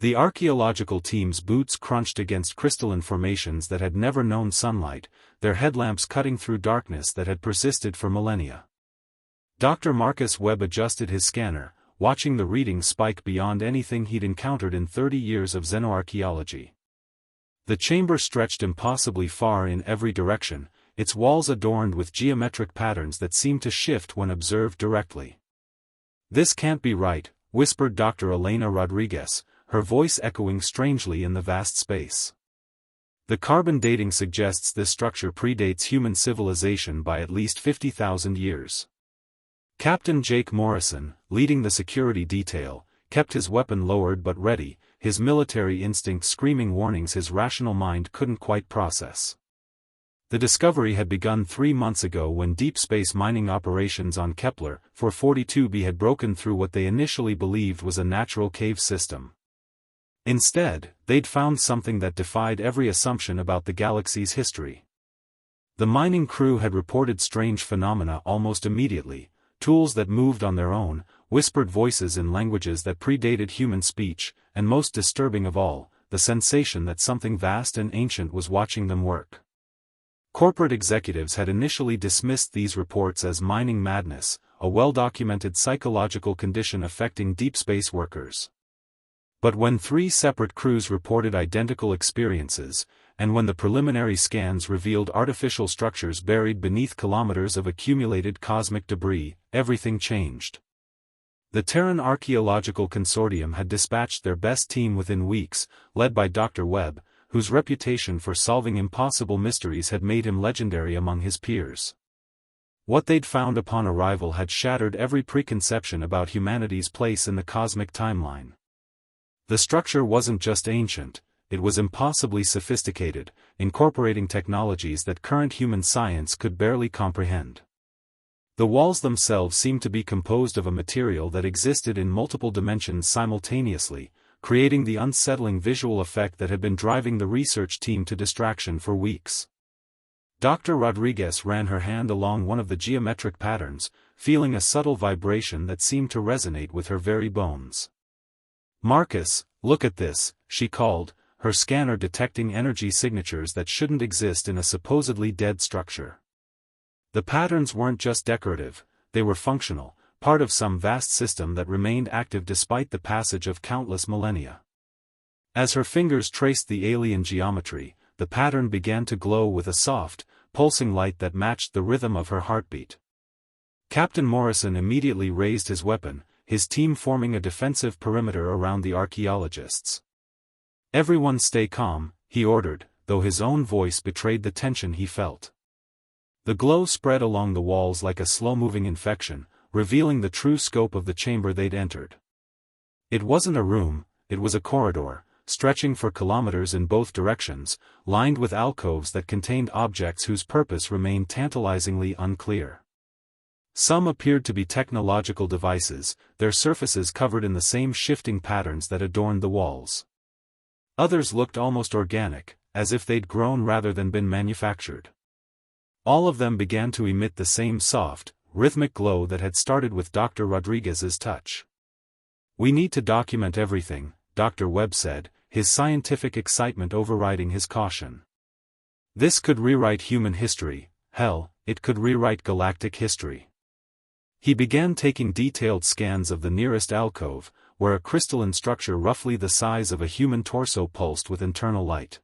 The archaeological team's boots crunched against crystalline formations that had never known sunlight, their headlamps cutting through darkness that had persisted for millennia. Dr. Marcus Webb adjusted his scanner, watching the readings spike beyond anything he'd encountered in 30 years of xenoarchaeology. The chamber stretched impossibly far in every direction, its walls adorned with geometric patterns that seemed to shift when observed directly. "This can't be right," whispered Dr. Elena Rodriguez, her voice echoing strangely in the vast space. "The carbon dating suggests this structure predates human civilization by at least 50,000 years." Captain Jake Morrison, leading the security detail, kept his weapon lowered but ready, his military instinct screaming warnings his rational mind couldn't quite process. The discovery had begun 3 months ago when deep space mining operations on Kepler 442b had broken through what they initially believed was a natural cave system. Instead, they'd found something that defied every assumption about the galaxy's history. The mining crew had reported strange phenomena almost immediately, tools that moved on their own, whispered voices in languages that predated human speech, and most disturbing of all, the sensation that something vast and ancient was watching them work. Corporate executives had initially dismissed these reports as mining madness, a well-documented psychological condition affecting deep space workers. But when 3 separate crews reported identical experiences, and when the preliminary scans revealed artificial structures buried beneath kilometers of accumulated cosmic debris, everything changed. The Terran Archaeological Consortium had dispatched their best team within weeks, led by Dr. Webb, whose reputation for solving impossible mysteries had made him legendary among his peers. What they'd found upon arrival had shattered every preconception about humanity's place in the cosmic timeline. The structure wasn't just ancient, it was impossibly sophisticated, incorporating technologies that current human science could barely comprehend. The walls themselves seemed to be composed of a material that existed in multiple dimensions simultaneously, creating the unsettling visual effect that had been driving the research team to distraction for weeks. Dr. Rodriguez ran her hand along one of the geometric patterns, feeling a subtle vibration that seemed to resonate with her very bones. "Marcus, look at this," she called, her scanner detecting energy signatures that shouldn't exist in a supposedly dead structure. The patterns weren't just decorative, they were functional, part of some vast system that remained active despite the passage of countless millennia. As her fingers traced the alien geometry, the pattern began to glow with a soft, pulsing light that matched the rhythm of her heartbeat. Captain Morrison immediately raised his weapon, his team forming a defensive perimeter around the archaeologists. "Everyone stay calm," he ordered, though his own voice betrayed the tension he felt. The glow spread along the walls like a slow-moving infection, revealing the true scope of the chamber they'd entered. It wasn't a room, it was a corridor, stretching for kilometers in both directions, lined with alcoves that contained objects whose purpose remained tantalizingly unclear. Some appeared to be technological devices, their surfaces covered in the same shifting patterns that adorned the walls. Others looked almost organic, as if they'd grown rather than been manufactured. All of them began to emit the same soft, rhythmic glow that had started with Dr. Rodriguez's touch. "We need to document everything," Dr. Webb said, his scientific excitement overriding his caution. "This could rewrite human history, hell, it could rewrite galactic history." He began taking detailed scans of the nearest alcove, where a crystalline structure roughly the size of a human torso pulsed with internal light.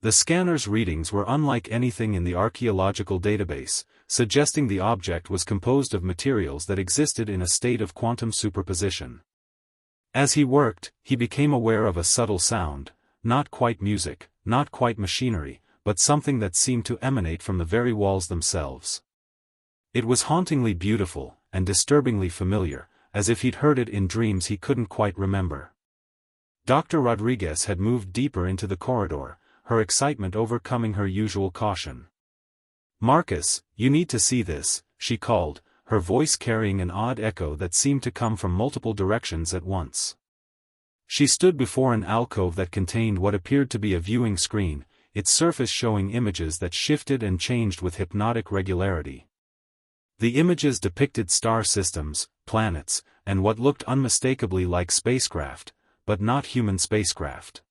The scanner's readings were unlike anything in the archaeological database, suggesting the object was composed of materials that existed in a state of quantum superposition. As he worked, he became aware of a subtle sound, not quite music, not quite machinery, but something that seemed to emanate from the very walls themselves. It was hauntingly beautiful, and disturbingly familiar, as if he'd heard it in dreams he couldn't quite remember. Dr. Rodriguez had moved deeper into the corridor, her excitement overcoming her usual caution. "Marcus, you need to see this," she called, her voice carrying an odd echo that seemed to come from multiple directions at once. She stood before an alcove that contained what appeared to be a viewing screen, its surface showing images that shifted and changed with hypnotic regularity. The images depicted star systems, planets, and what looked unmistakably like spacecraft, but not human spacecraft.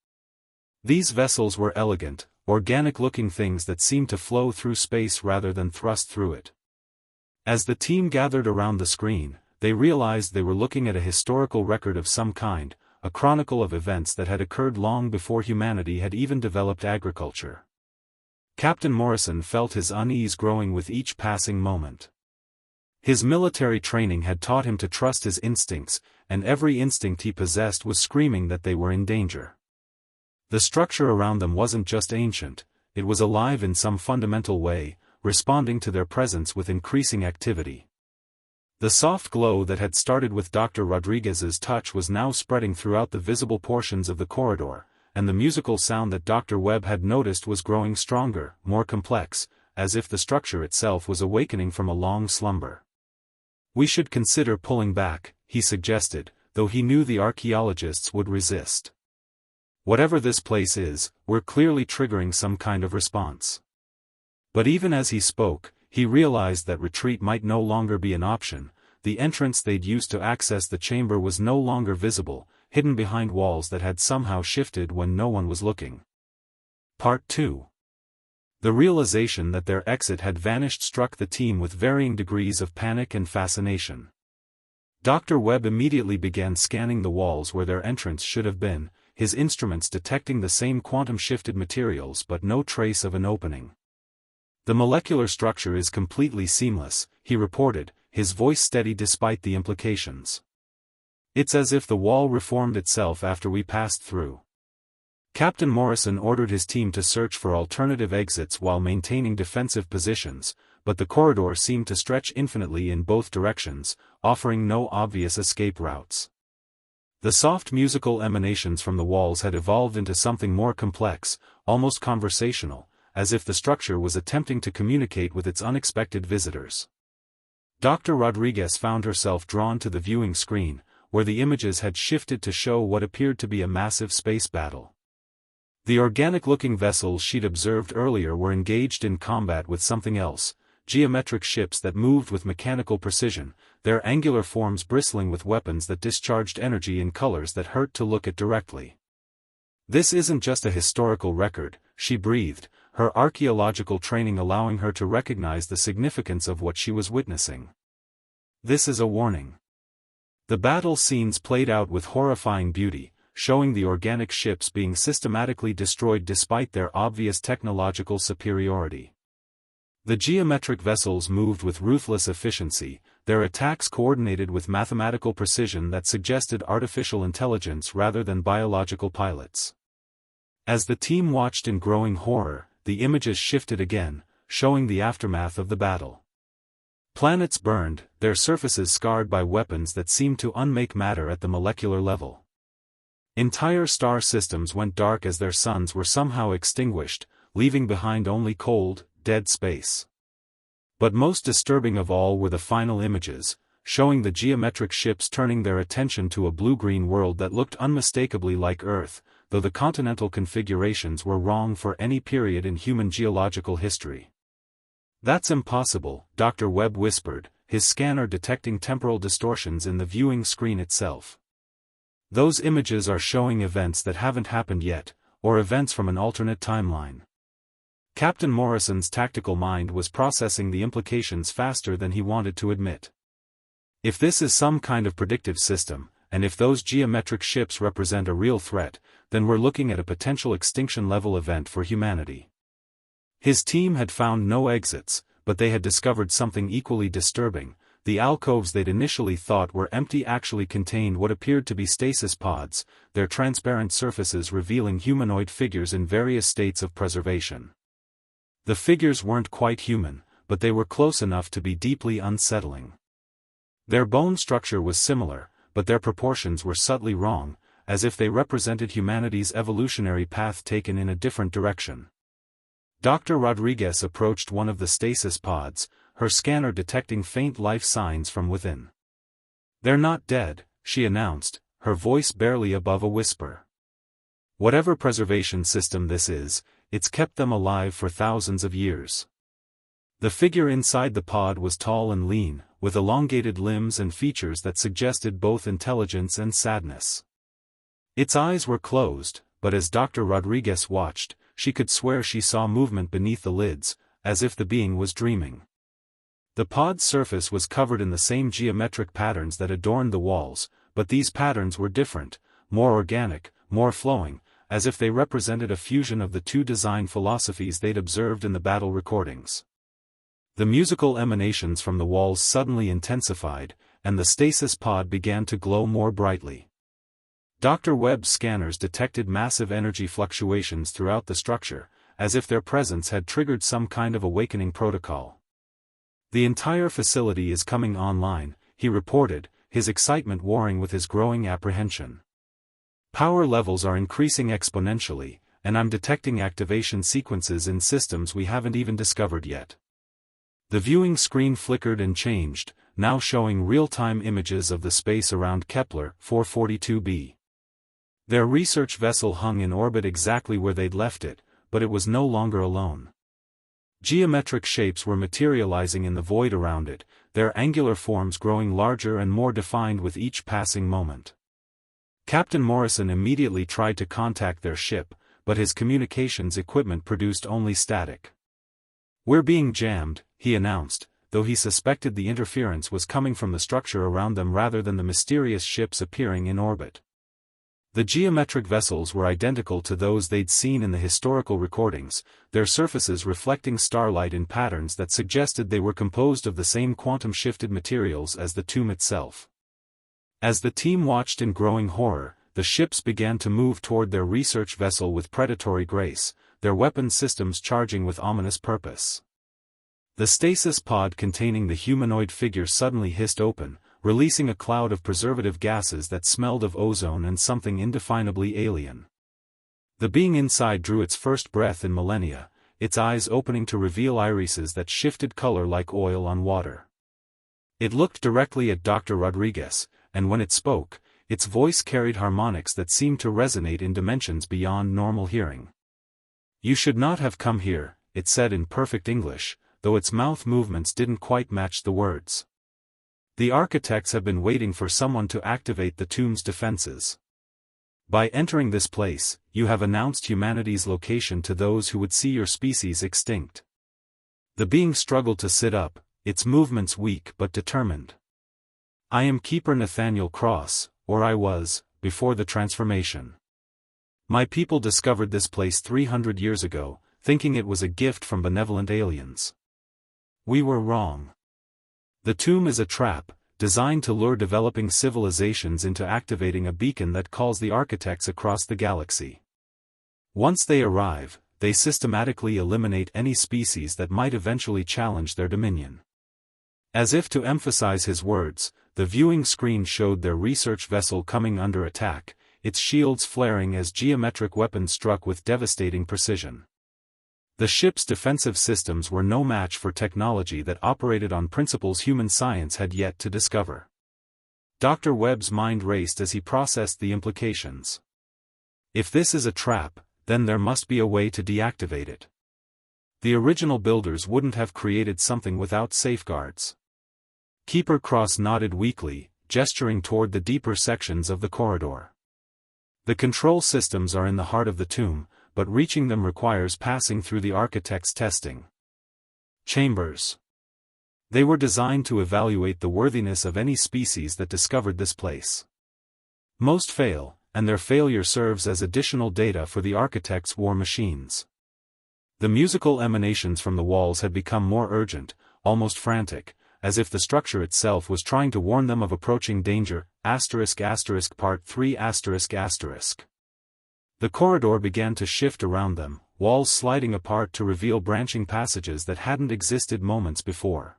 These vessels were elegant, organic-looking things that seemed to flow through space rather than thrust through it. As the team gathered around the screen, they realized they were looking at a historical record of some kind, a chronicle of events that had occurred long before humanity had even developed agriculture. Captain Morrison felt his unease growing with each passing moment. His military training had taught him to trust his instincts, and every instinct he possessed was screaming that they were in danger. The structure around them wasn't just ancient, it was alive in some fundamental way, responding to their presence with increasing activity. The soft glow that had started with Dr. Rodriguez's touch was now spreading throughout the visible portions of the corridor, and the musical sound that Dr. Webb had noticed was growing stronger, more complex, as if the structure itself was awakening from a long slumber. "We should consider pulling back," he suggested, though he knew the archaeologists would resist. "Whatever this place is, we're clearly triggering some kind of response." But even as he spoke, he realized that retreat might no longer be an option. The entrance they'd used to access the chamber was no longer visible, hidden behind walls that had somehow shifted when no one was looking. Part 2. The realization that their exit had vanished struck the team with varying degrees of panic and fascination. Dr. Webb immediately began scanning the walls where their entrance should have been, his instruments detecting the same quantum-shifted materials but no trace of an opening. "The molecular structure is completely seamless," he reported, his voice steady despite the implications. "It's as if the wall reformed itself after we passed through." Captain Morrison ordered his team to search for alternative exits while maintaining defensive positions, but the corridor seemed to stretch infinitely in both directions, offering no obvious escape routes. The soft musical emanations from the walls had evolved into something more complex, almost conversational, as if the structure was attempting to communicate with its unexpected visitors. Dr. Rodriguez found herself drawn to the viewing screen, where the images had shifted to show what appeared to be a massive space battle. The organic-looking vessels she'd observed earlier were engaged in combat with something else, geometric ships that moved with mechanical precision, their angular forms bristling with weapons that discharged energy in colors that hurt to look at directly. "This isn't just a historical record," she breathed, her archaeological training allowing her to recognize the significance of what she was witnessing. "This is a warning." The battle scenes played out with horrifying beauty, showing the organic ships being systematically destroyed despite their obvious technological superiority. The geometric vessels moved with ruthless efficiency, their attacks coordinated with mathematical precision that suggested artificial intelligence rather than biological pilots. As the team watched in growing horror, the images shifted again, showing the aftermath of the battle. Planets burned, their surfaces scarred by weapons that seemed to unmake matter at the molecular level. Entire star systems went dark as their suns were somehow extinguished, leaving behind only cold, dead space. But most disturbing of all were the final images, showing the geometric ships turning their attention to a blue-green world that looked unmistakably like Earth, though the continental configurations were wrong for any period in human geological history. "That's impossible," Dr. Webb whispered, his scanner detecting temporal distortions in the viewing screen itself. "Those images are showing events that haven't happened yet, or events from an alternate timeline." Captain Morrison's tactical mind was processing the implications faster than he wanted to admit. If this is some kind of predictive system, and if those geometric ships represent a real threat, then we're looking at a potential extinction-level event for humanity. His team had found no exits, but they had discovered something equally disturbing. The alcoves they'd initially thought were empty actually contained what appeared to be stasis pods, their transparent surfaces revealing humanoid figures in various states of preservation. The figures weren't quite human, but they were close enough to be deeply unsettling. Their bone structure was similar, but their proportions were subtly wrong, as if they represented humanity's evolutionary path taken in a different direction. Dr. Rodriguez approached one of the stasis pods, her scanner detecting faint life signs from within. "They're not dead," she announced, her voice barely above a whisper. "Whatever preservation system this is, it's kept them alive for thousands of years." The figure inside the pod was tall and lean, with elongated limbs and features that suggested both intelligence and sadness. Its eyes were closed, but as Dr. Rodriguez watched, she could swear she saw movement beneath the lids, as if the being was dreaming. The pod's surface was covered in the same geometric patterns that adorned the walls, but these patterns were different, more organic, more flowing, as if they represented a fusion of the two design philosophies they'd observed in the battle recordings. The musical emanations from the walls suddenly intensified, and the stasis pod began to glow more brightly. Dr. Webb's scanners detected massive energy fluctuations throughout the structure, as if their presence had triggered some kind of awakening protocol. "The entire facility is coming online," he reported, his excitement warring with his growing apprehension. "Power levels are increasing exponentially, and I'm detecting activation sequences in systems we haven't even discovered yet." The viewing screen flickered and changed, now showing real-time images of the space around Kepler 442b. Their research vessel hung in orbit exactly where they'd left it, but it was no longer alone. Geometric shapes were materializing in the void around it, their angular forms growing larger and more defined with each passing moment. Captain Morrison immediately tried to contact their ship, but his communications equipment produced only static. "We're being jammed," he announced, though he suspected the interference was coming from the structure around them rather than the mysterious ships appearing in orbit. The geometric vessels were identical to those they'd seen in the historical recordings, their surfaces reflecting starlight in patterns that suggested they were composed of the same quantum-shifted materials as the tomb itself. As the team watched in growing horror, the ships began to move toward their research vessel with predatory grace, their weapon systems charging with ominous purpose. The stasis pod containing the humanoid figure suddenly hissed open, releasing a cloud of preservative gases that smelled of ozone and something indefinably alien. The being inside drew its first breath in millennia, its eyes opening to reveal irises that shifted color like oil on water. It looked directly at Dr. Rodriguez, and when it spoke, its voice carried harmonics that seemed to resonate in dimensions beyond normal hearing. "You should not have come here," it said in perfect English, though its mouth movements didn't quite match the words. "The architects have been waiting for someone to activate the tomb's defenses. By entering this place, you have announced humanity's location to those who would see your species extinct." The being struggled to sit up, its movements weak but determined. "I am Keeper Nathaniel Cross, or I was, before the transformation. My people discovered this place 300 years ago, thinking it was a gift from benevolent aliens. We were wrong. The tomb is a trap, designed to lure developing civilizations into activating a beacon that calls the architects across the galaxy. Once they arrive, they systematically eliminate any species that might eventually challenge their dominion." As if to emphasize his words, the viewing screen showed their research vessel coming under attack, its shields flaring as geometric weapons struck with devastating precision. The ship's defensive systems were no match for technology that operated on principles human science had yet to discover. Dr. Webb's mind raced as he processed the implications. If this is a trap, then there must be a way to deactivate it. The original builders wouldn't have created something without safeguards. Keeper Cross nodded weakly, gesturing toward the deeper sections of the corridor. "The control systems are in the heart of the tomb, but reaching them requires passing through the architect's testing chambers. They were designed to evaluate the worthiness of any species that discovered this place. Most fail, and their failure serves as additional data for the architect's war machines." The musical emanations from the walls had become more urgent, almost frantic, as if the structure itself was trying to warn them of approaching danger. Part 3 The corridor began to shift around them, walls sliding apart to reveal branching passages that hadn't existed moments before.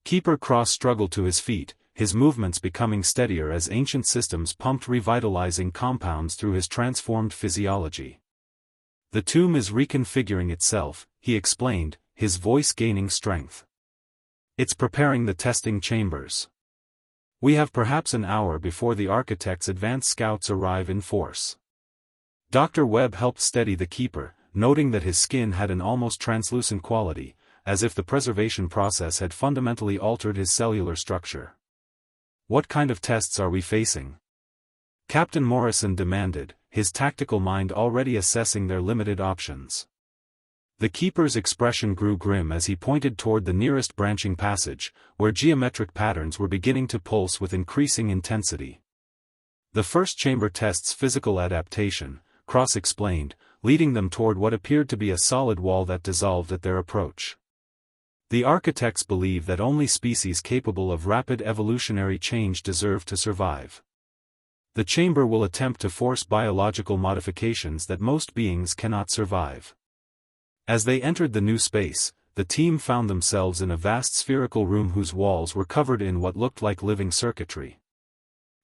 Keeper Cross struggled to his feet, his movements becoming steadier as ancient systems pumped revitalizing compounds through his transformed physiology. "The tomb is reconfiguring itself," he explained, his voice gaining strength. "It's preparing the testing chambers. We have perhaps an hour before the architect's advanced scouts arrive in force." Dr. Webb helped steady the Keeper, noting that his skin had an almost translucent quality, as if the preservation process had fundamentally altered his cellular structure. "What kind of tests are we facing?" Captain Morrison demanded, his tactical mind already assessing their limited options. The keeper's expression grew grim as he pointed toward the nearest branching passage, where geometric patterns were beginning to pulse with increasing intensity. The first chamber tests physical adaptation, Cross explained, leading them toward what appeared to be a solid wall that dissolved at their approach. The architects believe that only species capable of rapid evolutionary change deserve to survive. The chamber will attempt to force biological modifications that most beings cannot survive. As they entered the new space, the team found themselves in a vast spherical room whose walls were covered in what looked like living circuitry.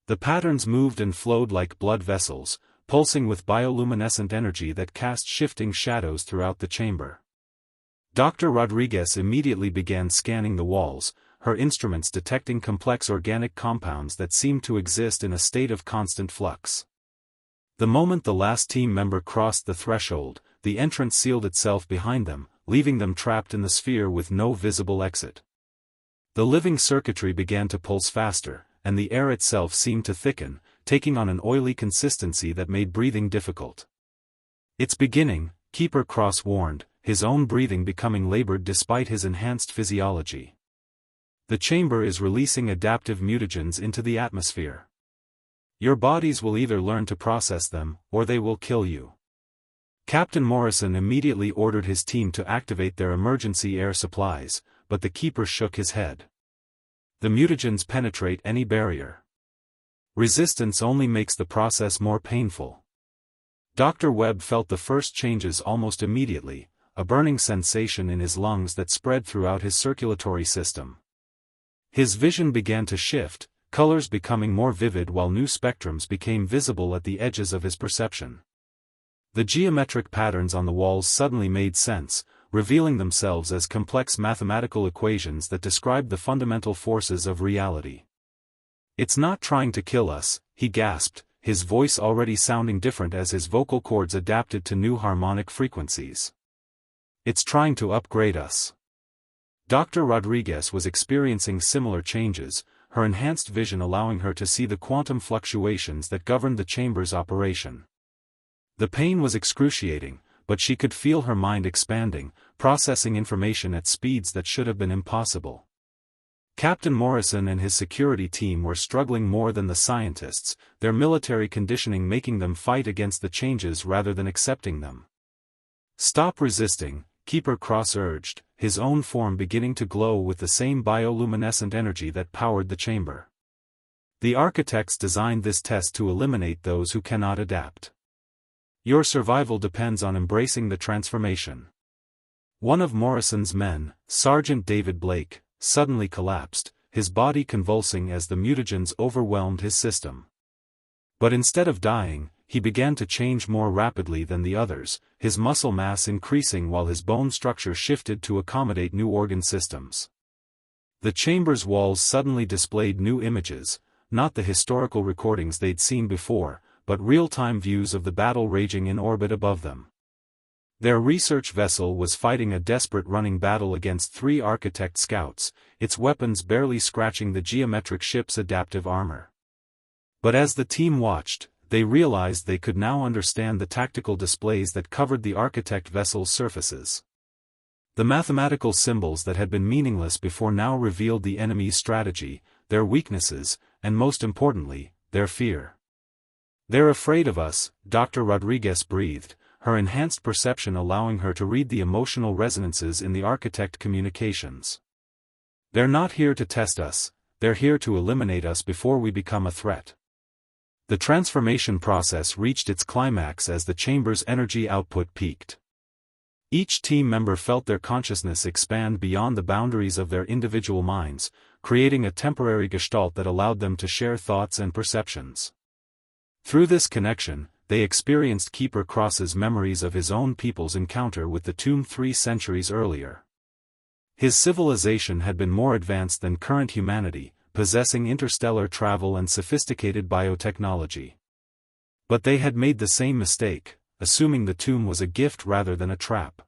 The patterns moved and flowed like blood vessels, pulsing with bioluminescent energy that cast shifting shadows throughout the chamber. Dr. Rodriguez immediately began scanning the walls, her instruments detecting complex organic compounds that seemed to exist in a state of constant flux. The moment the last team member crossed the threshold, the entrance sealed itself behind them, leaving them trapped in the sphere with no visible exit. The living circuitry began to pulse faster, and the air itself seemed to thicken, taking on an oily consistency that made breathing difficult. "It's beginning," Keeper Cross warned, his own breathing becoming labored despite his enhanced physiology. "The chamber is releasing adaptive mutagens into the atmosphere. Your bodies will either learn to process them, or they will kill you." Captain Morrison immediately ordered his team to activate their emergency air supplies, but the keeper shook his head. "The mutagens penetrate any barrier. Resistance only makes the process more painful." Dr. Webb felt the first changes almost immediately, a burning sensation in his lungs that spread throughout his circulatory system. His vision began to shift, colors becoming more vivid while new spectrums became visible at the edges of his perception. The geometric patterns on the walls suddenly made sense, revealing themselves as complex mathematical equations that described the fundamental forces of reality. "It's not trying to kill us," he gasped, his voice already sounding different as his vocal cords adapted to new harmonic frequencies. "It's trying to upgrade us." Dr. Rodriguez was experiencing similar changes, her enhanced vision allowing her to see the quantum fluctuations that governed the chamber's operation. The pain was excruciating, but she could feel her mind expanding, processing information at speeds that should have been impossible. Captain Morrison and his security team were struggling more than the scientists, their military conditioning making them fight against the changes rather than accepting them. "Stop resisting," Keeper Cross urged, his own form beginning to glow with the same bioluminescent energy that powered the chamber. "The architects designed this test to eliminate those who cannot adapt. Your survival depends on embracing the transformation." One of Morrison's men, Sergeant David Blake, suddenly collapsed, his body convulsing as the mutagens overwhelmed his system. But instead of dying, he began to change more rapidly than the others, his muscle mass increasing while his bone structure shifted to accommodate new organ systems. The chamber's walls suddenly displayed new images, not the historical recordings they'd seen before, but real-time views of the battle raging in orbit above them. Their research vessel was fighting a desperate running battle against 3 architect scouts, its weapons barely scratching the geometric ship's adaptive armor. But as the team watched, they realized they could now understand the tactical displays that covered the architect vessel's surfaces. The mathematical symbols that had been meaningless before now revealed the enemy's strategy, their weaknesses, and most importantly, their fear. "They're afraid of us," Dr. Rodriguez breathed, her enhanced perception allowing her to read the emotional resonances in the architect communications. "They're not here to test us, they're here to eliminate us before we become a threat." The transformation process reached its climax as the chamber's energy output peaked. Each team member felt their consciousness expand beyond the boundaries of their individual minds, creating a temporary gestalt that allowed them to share thoughts and perceptions. Through this connection, they experienced Keeper Cross's memories of his own people's encounter with the tomb 3 centuries earlier. His civilization had been more advanced than current humanity, possessing interstellar travel and sophisticated biotechnology. But they had made the same mistake, assuming the tomb was a gift rather than a trap.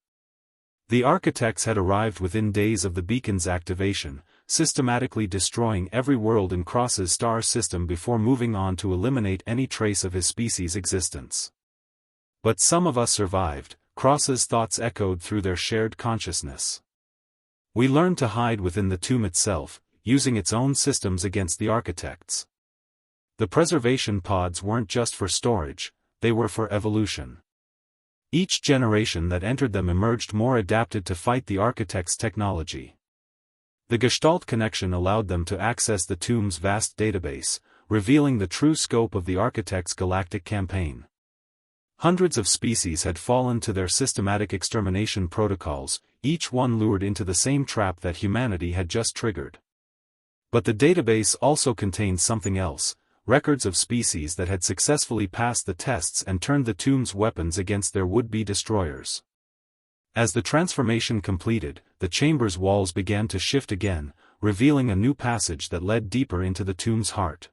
The architects had arrived within days of the beacon's activation, systematically destroying every world in Cross's star system before moving on to eliminate any trace of his species' existence. But some of us survived, Cross's thoughts echoed through their shared consciousness. We learned to hide within the tomb itself, using its own systems against the architects. The preservation pods weren't just for storage, they were for evolution. Each generation that entered them emerged more adapted to fight the architects' technology. The Gestalt connection allowed them to access the tomb's vast database, revealing the true scope of the architects' galactic campaign. Hundreds of species had fallen to their systematic extermination protocols, each one lured into the same trap that humanity had just triggered. But the database also contained something else, records of species that had successfully passed the tests and turned the tomb's weapons against their would-be destroyers. As the transformation completed, the chamber's walls began to shift again, revealing a new passage that led deeper into the tomb's heart.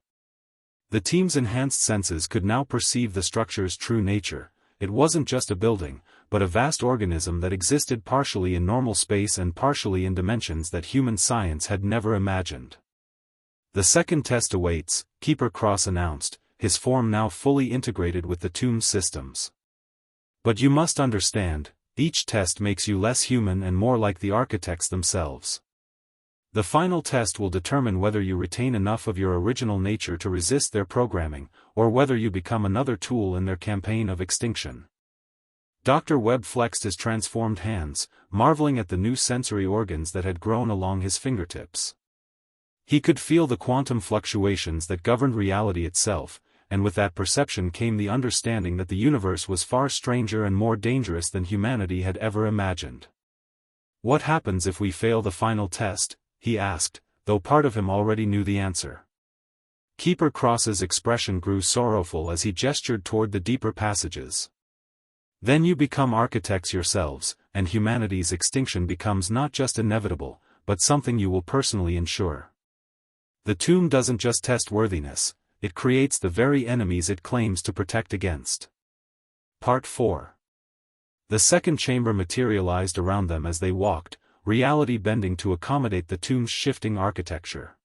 The team's enhanced senses could now perceive the structure's true nature. It wasn't just a building, but a vast organism that existed partially in normal space and partially in dimensions that human science had never imagined. "The second test awaits," Keeper Cross announced, his form now fully integrated with the tomb's systems. "But you must understand, each test makes you less human and more like the architects themselves. The final test will determine whether you retain enough of your original nature to resist their programming, or whether you become another tool in their campaign of extinction." Dr. Webb flexed his transformed hands, marveling at the new sensory organs that had grown along his fingertips. He could feel the quantum fluctuations that governed reality itself, and with that perception came the understanding that the universe was far stranger and more dangerous than humanity had ever imagined. "What happens if we fail the final test?" he asked, though part of him already knew the answer. Keeper Cross's expression grew sorrowful as he gestured toward the deeper passages. "Then you become architects yourselves, and humanity's extinction becomes not just inevitable, but something you will personally ensure. The tomb doesn't just test worthiness, it creates the very enemies it claims to protect against." Part 4. The second chamber materialized around them as they walked, reality bending to accommodate the tomb's shifting architecture.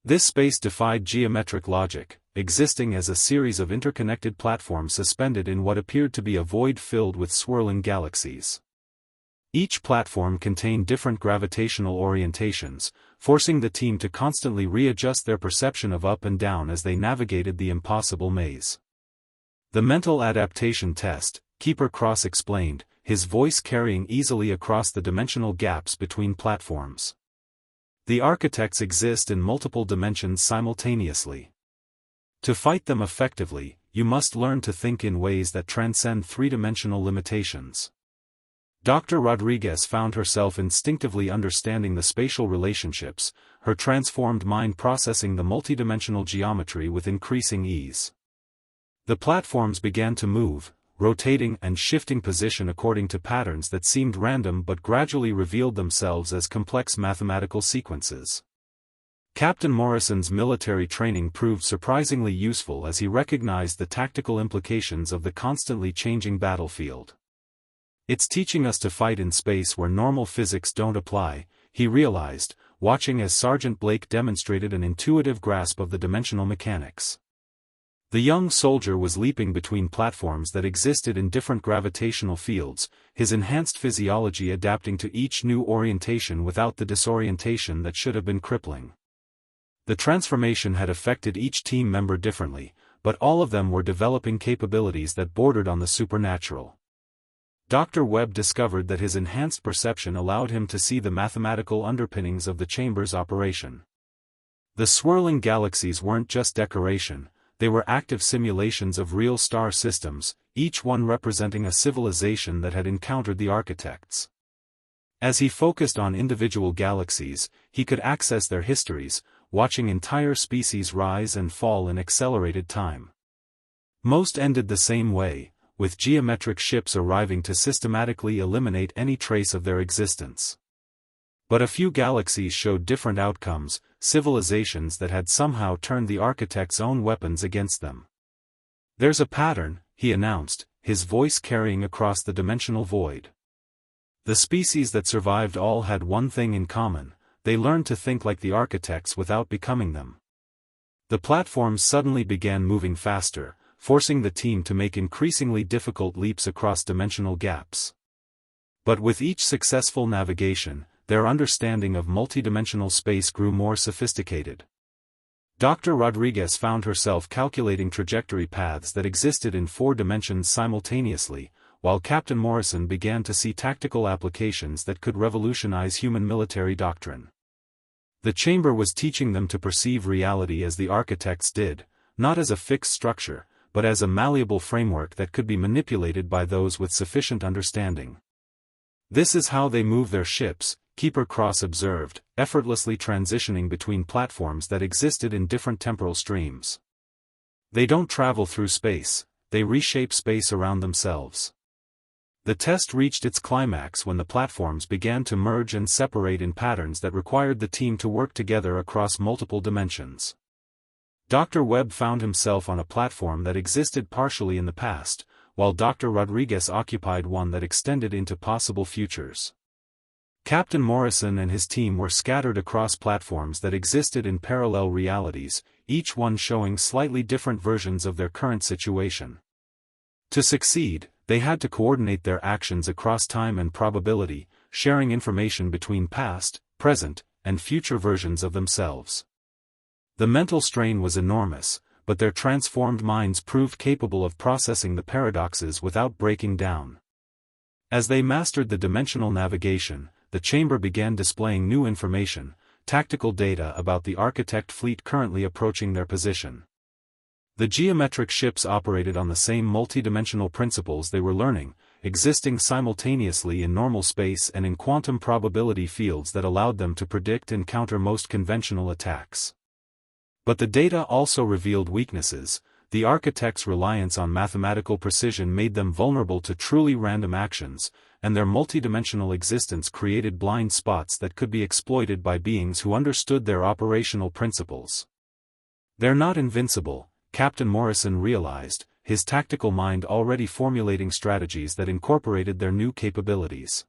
This space defied geometric logic, existing as a series of interconnected platforms suspended in what appeared to be a void filled with swirling galaxies. Each platform contained different gravitational orientations, forcing the team to constantly readjust their perception of up and down as they navigated the impossible maze. "The mental adaptation test," Keeper Cross explained, his voice carrying easily across the dimensional gaps between platforms. "The architects exist in multiple dimensions simultaneously. To fight them effectively, you must learn to think in ways that transcend three-dimensional limitations." Dr. Rodriguez found herself instinctively understanding the spatial relationships, her transformed mind processing the multidimensional geometry with increasing ease. The platforms began to move, rotating and shifting position according to patterns that seemed random but gradually revealed themselves as complex mathematical sequences. Captain Morrison's military training proved surprisingly useful as he recognized the tactical implications of the constantly changing battlefield. "It's teaching us to fight in space where normal physics don't apply," he realized, watching as Sergeant Blake demonstrated an intuitive grasp of the dimensional mechanics. The young soldier was leaping between platforms that existed in different gravitational fields, his enhanced physiology adapting to each new orientation without the disorientation that should have been crippling. The transformation had affected each team member differently, but all of them were developing capabilities that bordered on the supernatural. Dr. Webb discovered that his enhanced perception allowed him to see the mathematical underpinnings of the chamber's operation. The swirling galaxies weren't just decoration, they were active simulations of real star systems, each one representing a civilization that had encountered the architects. As he focused on individual galaxies, he could access their histories, watching entire species rise and fall in accelerated time. Most ended the same way, with geometric ships arriving to systematically eliminate any trace of their existence. But a few galaxies showed different outcomes, civilizations that had somehow turned the architects' own weapons against them. "There's a pattern," he announced, his voice carrying across the dimensional void. The species that survived all had one thing in common: they learned to think like the architects without becoming them. The platforms suddenly began moving faster, forcing the team to make increasingly difficult leaps across dimensional gaps. But with each successful navigation, their understanding of multidimensional space grew more sophisticated. Dr. Rodriguez found herself calculating trajectory paths that existed in 4 dimensions simultaneously, while Captain Morrison began to see tactical applications that could revolutionize human military doctrine. The chamber was teaching them to perceive reality as the architects did, not as a fixed structure, but as a malleable framework that could be manipulated by those with sufficient understanding. This is how they move their ships, Keeper Cross observed, effortlessly transitioning between platforms that existed in different temporal streams. They don't travel through space, they reshape space around themselves. The test reached its climax when the platforms began to merge and separate in patterns that required the team to work together across multiple dimensions. Dr. Webb found himself on a platform that existed partially in the past, while Dr. Rodriguez occupied one that extended into possible futures. Captain Morrison and his team were scattered across platforms that existed in parallel realities, each one showing slightly different versions of their current situation. To succeed, they had to coordinate their actions across time and probability, sharing information between past, present, and future versions of themselves. The mental strain was enormous, but their transformed minds proved capable of processing the paradoxes without breaking down. As they mastered the dimensional navigation, the chamber began displaying new information, tactical data about the architect fleet currently approaching their position. The geometric ships operated on the same multidimensional principles they were learning, existing simultaneously in normal space and in quantum probability fields that allowed them to predict and counter most conventional attacks. But the data also revealed weaknesses. The architects' reliance on mathematical precision made them vulnerable to truly random actions, and their multidimensional existence created blind spots that could be exploited by beings who understood their operational principles. They're not invincible, Captain Morrison realized, his tactical mind already formulating strategies that incorporated their new capabilities.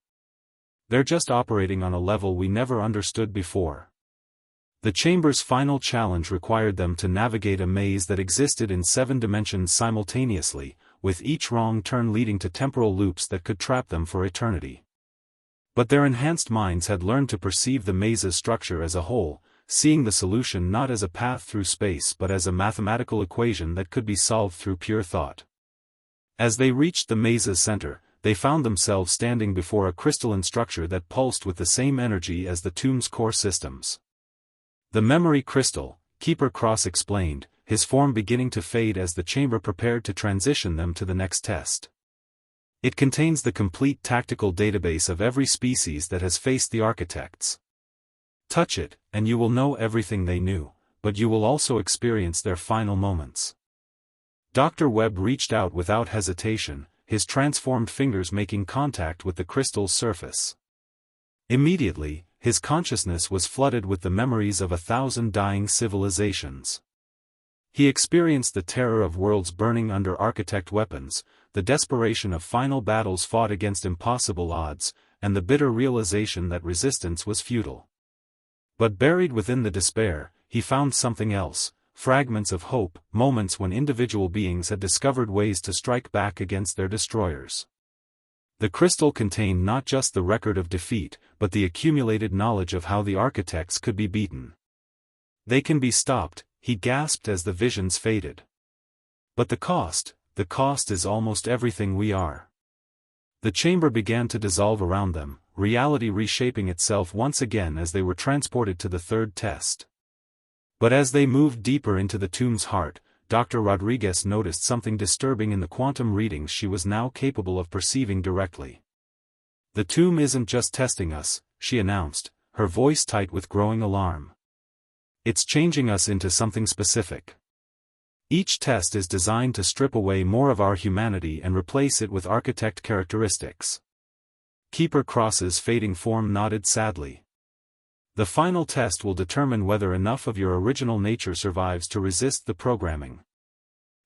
They're just operating on a level we never understood before. The chamber's final challenge required them to navigate a maze that existed in 7 dimensions simultaneously, with each wrong turn leading to temporal loops that could trap them for eternity. But their enhanced minds had learned to perceive the maze's structure as a whole, seeing the solution not as a path through space but as a mathematical equation that could be solved through pure thought. As they reached the maze's center, they found themselves standing before a crystalline structure that pulsed with the same energy as the tomb's core systems. The memory crystal, Keeper Cross explained, his form beginning to fade as the chamber prepared to transition them to the next test. It contains the complete tactical database of every species that has faced the architects. Touch it, and you will know everything they knew, but you will also experience their final moments. Dr. Webb reached out without hesitation, his transformed fingers making contact with the crystal's surface. Immediately, his consciousness was flooded with the memories of 1,000 dying civilizations. He experienced the terror of worlds burning under architect weapons, the desperation of final battles fought against impossible odds, and the bitter realization that resistance was futile. But buried within the despair, he found something else, fragments of hope, moments when individual beings had discovered ways to strike back against their destroyers. The crystal contained not just the record of defeat, but the accumulated knowledge of how the architects could be beaten. They can be stopped, he gasped as the visions faded. But the cost is almost everything we are. The chamber began to dissolve around them, reality reshaping itself once again as they were transported to the third test. But as they moved deeper into the tomb's heart, Dr. Rodriguez noticed something disturbing in the quantum readings she was now capable of perceiving directly. The tomb isn't just testing us, she announced, her voice tight with growing alarm. It's changing us into something specific. Each test is designed to strip away more of our humanity and replace it with architect characteristics. Keeper Cross's fading form nodded sadly. The final test will determine whether enough of your original nature survives to resist the programming.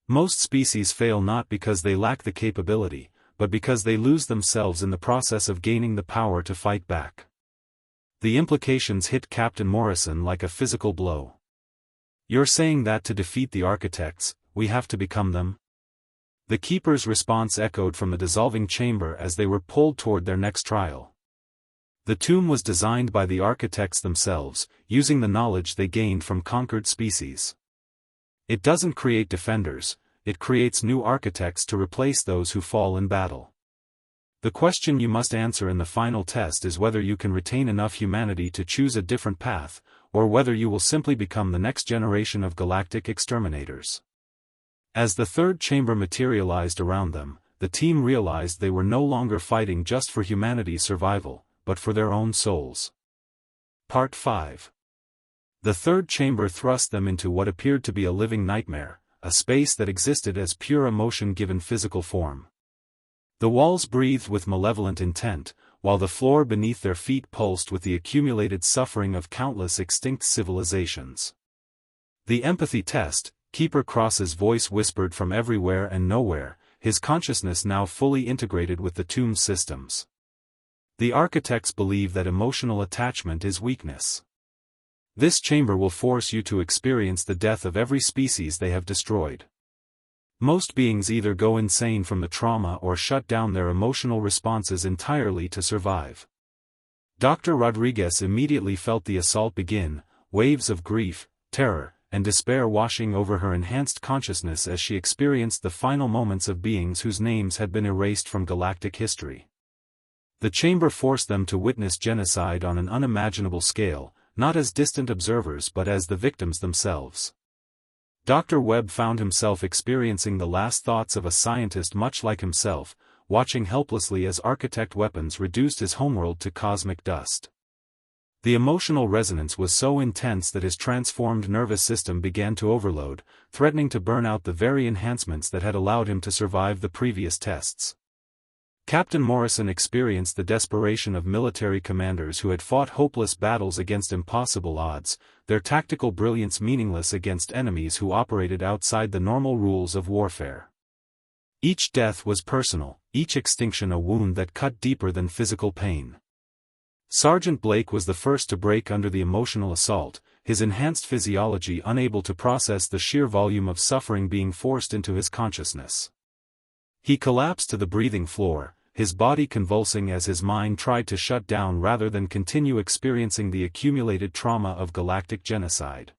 Most species fail not because they lack the capability, but because they lose themselves in the process of gaining the power to fight back. The implications hit Captain Morrison like a physical blow. "You're saying that to defeat the architects, we have to become them?" The keeper's response echoed from the dissolving chamber as they were pulled toward their next trial. The tomb was designed by the architects themselves, using the knowledge they gained from conquered species. It doesn't create defenders, it creates new architects to replace those who fall in battle. The question you must answer in the final test is whether you can retain enough humanity to choose a different path, or whether you will simply become the next generation of galactic exterminators. As the third chamber materialized around them, the team realized they were no longer fighting just for humanity's survival, but for their own souls. Part 5. The third chamber thrust them into what appeared to be a living nightmare, a space that existed as pure emotion given physical form. The walls breathed with malevolent intent, while the floor beneath their feet pulsed with the accumulated suffering of countless extinct civilizations. The empathy test, Keeper Cross's voice whispered from everywhere and nowhere, his consciousness now fully integrated with the tomb's systems. The architects believe that emotional attachment is weakness. This chamber will force you to experience the death of every species they have destroyed. Most beings either go insane from the trauma or shut down their emotional responses entirely to survive. Dr. Rodriguez immediately felt the assault begin, waves of grief, terror, and despair washing over her enhanced consciousness as she experienced the final moments of beings whose names had been erased from galactic history. The chamber forced them to witness genocide on an unimaginable scale, not as distant observers but as the victims themselves. Dr. Webb found himself experiencing the last thoughts of a scientist much like himself, watching helplessly as architect weapons reduced his homeworld to cosmic dust. The emotional resonance was so intense that his transformed nervous system began to overload, threatening to burn out the very enhancements that had allowed him to survive the previous tests. Captain Morrison experienced the desperation of military commanders who had fought hopeless battles against impossible odds, their tactical brilliance meaningless against enemies who operated outside the normal rules of warfare. Each death was personal, each extinction a wound that cut deeper than physical pain. Sergeant Blake was the first to break under the emotional assault, his enhanced physiology unable to process the sheer volume of suffering being forced into his consciousness. He collapsed to the breathing floor, his body convulsing as his mind tried to shut down rather than continue experiencing the accumulated trauma of galactic genocide.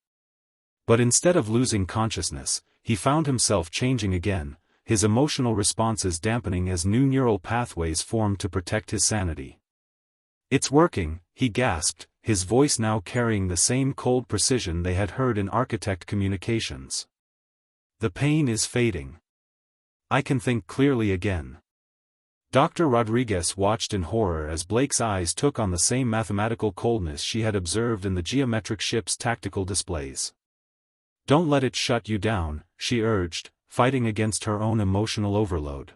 But instead of losing consciousness, he found himself changing again, his emotional responses dampening as new neural pathways formed to protect his sanity. "It's working," he gasped, his voice now carrying the same cold precision they had heard in architect communications. "The pain is fading. I can think clearly again." Dr. Rodriguez watched in horror as Blake's eyes took on the same mathematical coldness she had observed in the geometric ship's tactical displays. "Don't let it shut you down," she urged, fighting against her own emotional overload.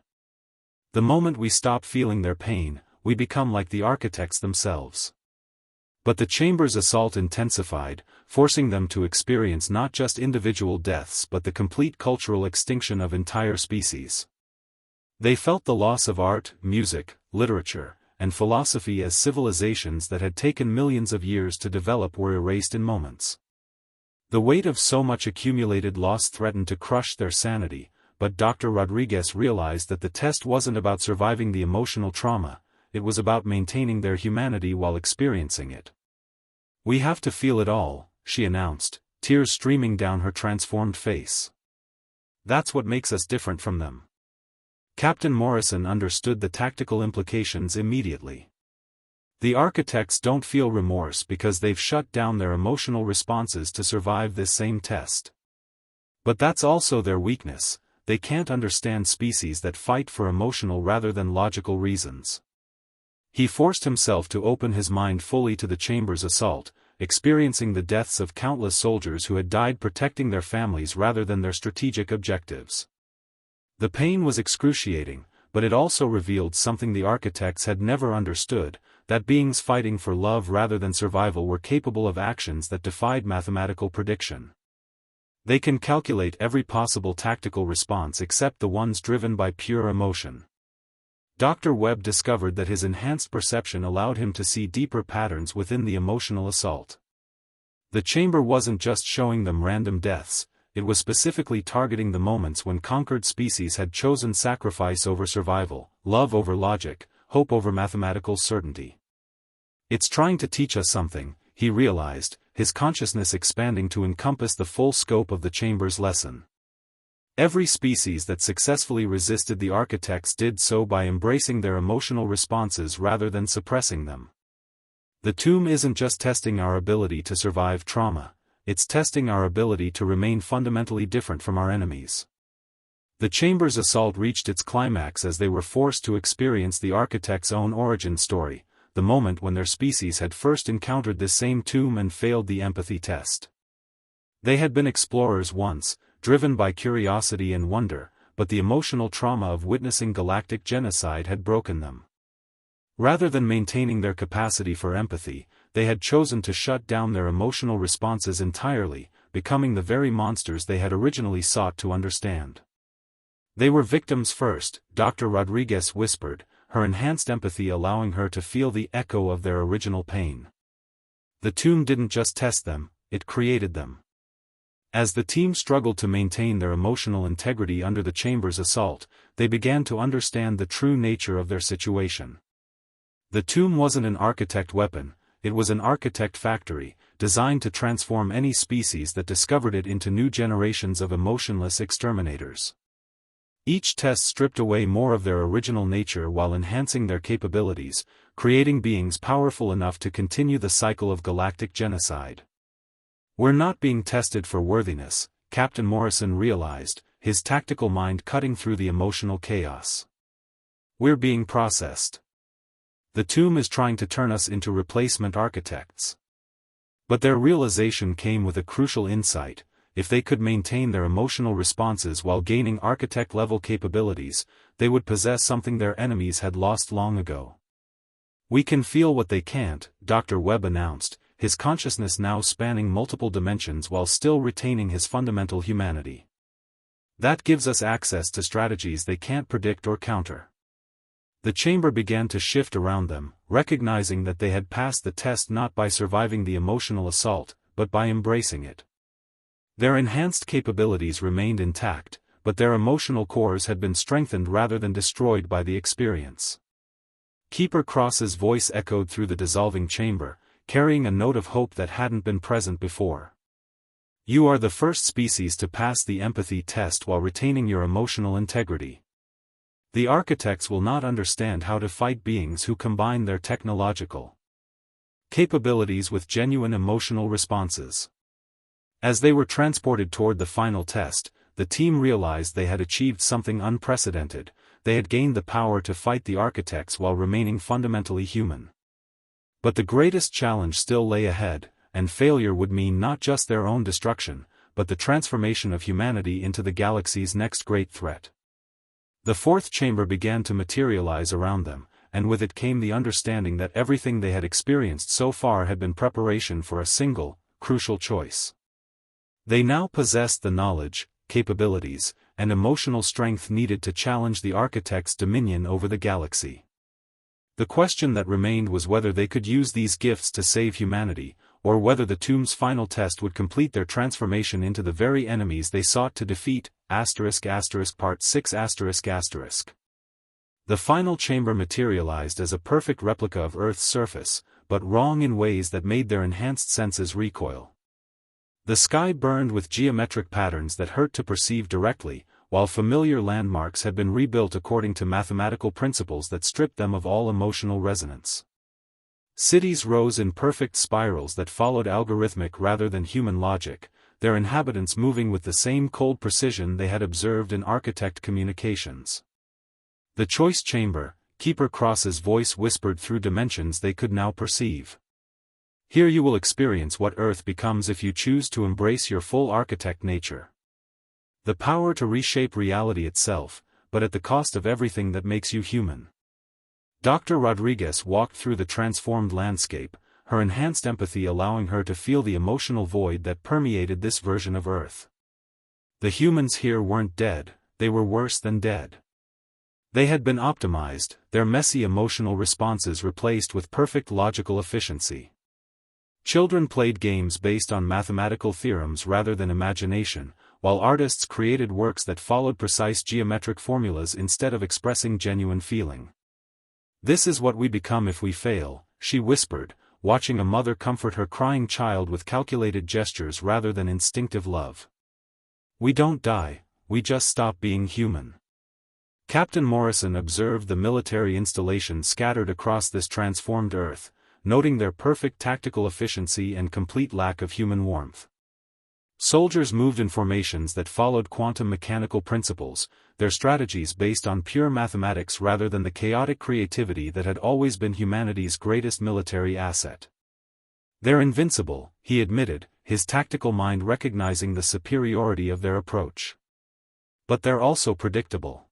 "The moment we stop feeling their pain, we become like the architects themselves." But the chamber's assault intensified, forcing them to experience not just individual deaths but the complete cultural extinction of entire species. They felt the loss of art, music, literature, and philosophy as civilizations that had taken millions of years to develop were erased in moments. The weight of so much accumulated loss threatened to crush their sanity, but Dr. Rodriguez realized that the test wasn't about surviving the emotional trauma, it was about maintaining their humanity while experiencing it. "We have to feel it all," she announced, tears streaming down her transformed face. "That's what makes us different from them." Captain Morrison understood the tactical implications immediately. The architects don't feel remorse because they've shut down their emotional responses to survive this same test. But that's also their weakness, they can't understand species that fight for emotional rather than logical reasons. He forced himself to open his mind fully to the chamber's assault, experiencing the deaths of countless soldiers who had died protecting their families rather than their strategic objectives. The pain was excruciating, but it also revealed something the architects had never understood, that beings fighting for love rather than survival were capable of actions that defied mathematical prediction. They can calculate every possible tactical response except the ones driven by pure emotion. Dr. Webb discovered that his enhanced perception allowed him to see deeper patterns within the emotional assault. The chamber wasn't just showing them random deaths, it was specifically targeting the moments when conquered species had chosen sacrifice over survival, love over logic, hope over mathematical certainty. It's trying to teach us something, he realized, his consciousness expanding to encompass the full scope of the chamber's lesson. Every species that successfully resisted the architects did so by embracing their emotional responses rather than suppressing them. The tomb isn't just testing our ability to survive trauma, it's testing our ability to remain fundamentally different from our enemies. The chamber's assault reached its climax as they were forced to experience the architects' own origin story, the moment when their species had first encountered this same tomb and failed the empathy test. They had been explorers once, driven by curiosity and wonder, but the emotional trauma of witnessing galactic genocide had broken them. Rather than maintaining their capacity for empathy, they had chosen to shut down their emotional responses entirely, becoming the very monsters they had originally sought to understand. They were victims first, Dr. Rodriguez whispered, her enhanced empathy allowing her to feel the echo of their original pain. The tomb didn't just test them, it created them. As the team struggled to maintain their emotional integrity under the chamber's assault, they began to understand the true nature of their situation. The tomb wasn't an architect weapon, it was an architect factory, designed to transform any species that discovered it into new generations of emotionless exterminators. Each test stripped away more of their original nature while enhancing their capabilities, creating beings powerful enough to continue the cycle of galactic genocide. We're not being tested for worthiness, Captain Morrison realized, his tactical mind cutting through the emotional chaos. We're being processed. The tomb is trying to turn us into replacement architects. But their realization came with a crucial insight: if they could maintain their emotional responses while gaining architect-level capabilities, they would possess something their enemies had lost long ago. We can feel what they can't, Dr. Webb announced, his consciousness now spanning multiple dimensions while still retaining his fundamental humanity. That gives us access to strategies they can't predict or counter. The chamber began to shift around them, recognizing that they had passed the test not by surviving the emotional assault, but by embracing it. Their enhanced capabilities remained intact, but their emotional cores had been strengthened rather than destroyed by the experience. Keeper Cross's voice echoed through the dissolving chamber, carrying a note of hope that hadn't been present before. You are the first species to pass the empathy test while retaining your emotional integrity. The architects will not understand how to fight beings who combine their technological capabilities with genuine emotional responses. As they were transported toward the final test, the team realized they had achieved something unprecedented. They had gained the power to fight the architects while remaining fundamentally human. But the greatest challenge still lay ahead, and failure would mean not just their own destruction, but the transformation of humanity into the galaxy's next great threat. The fourth chamber began to materialize around them, and with it came the understanding that everything they had experienced so far had been preparation for a single, crucial choice. They now possessed the knowledge, capabilities, and emotional strength needed to challenge the architects' dominion over the galaxy. The question that remained was whether they could use these gifts to save humanity, or whether the tomb's final test would complete their transformation into the very enemies they sought to defeat. Part 6. The final chamber materialized as a perfect replica of Earth's surface, but wrong in ways that made their enhanced senses recoil. The sky burned with geometric patterns that hurt to perceive directly, while familiar landmarks had been rebuilt according to mathematical principles that stripped them of all emotional resonance. Cities rose in perfect spirals that followed algorithmic rather than human logic, their inhabitants moving with the same cold precision they had observed in architect communications. The choice chamber, Keeper Cross's voice whispered through dimensions they could now perceive. Here you will experience what Earth becomes if you choose to embrace your full architect nature. The power to reshape reality itself, but at the cost of everything that makes you human. Dr. Rodriguez walked through the transformed landscape, her enhanced empathy allowing her to feel the emotional void that permeated this version of Earth. The humans here weren't dead, they were worse than dead. They had been optimized, their messy emotional responses replaced with perfect logical efficiency. Children played games based on mathematical theorems rather than imagination, while artists created works that followed precise geometric formulas instead of expressing genuine feeling. "This is what we become if we fail," she whispered, watching a mother comfort her crying child with calculated gestures rather than instinctive love. "We don't die, we just stop being human." Captain Morrison observed the military installations scattered across this transformed Earth, noting their perfect tactical efficiency and complete lack of human warmth. Soldiers moved in formations that followed quantum mechanical principles, their strategies based on pure mathematics rather than the chaotic creativity that had always been humanity's greatest military asset. "They're invincible," he admitted, his tactical mind recognizing the superiority of their approach. "But they're also predictable.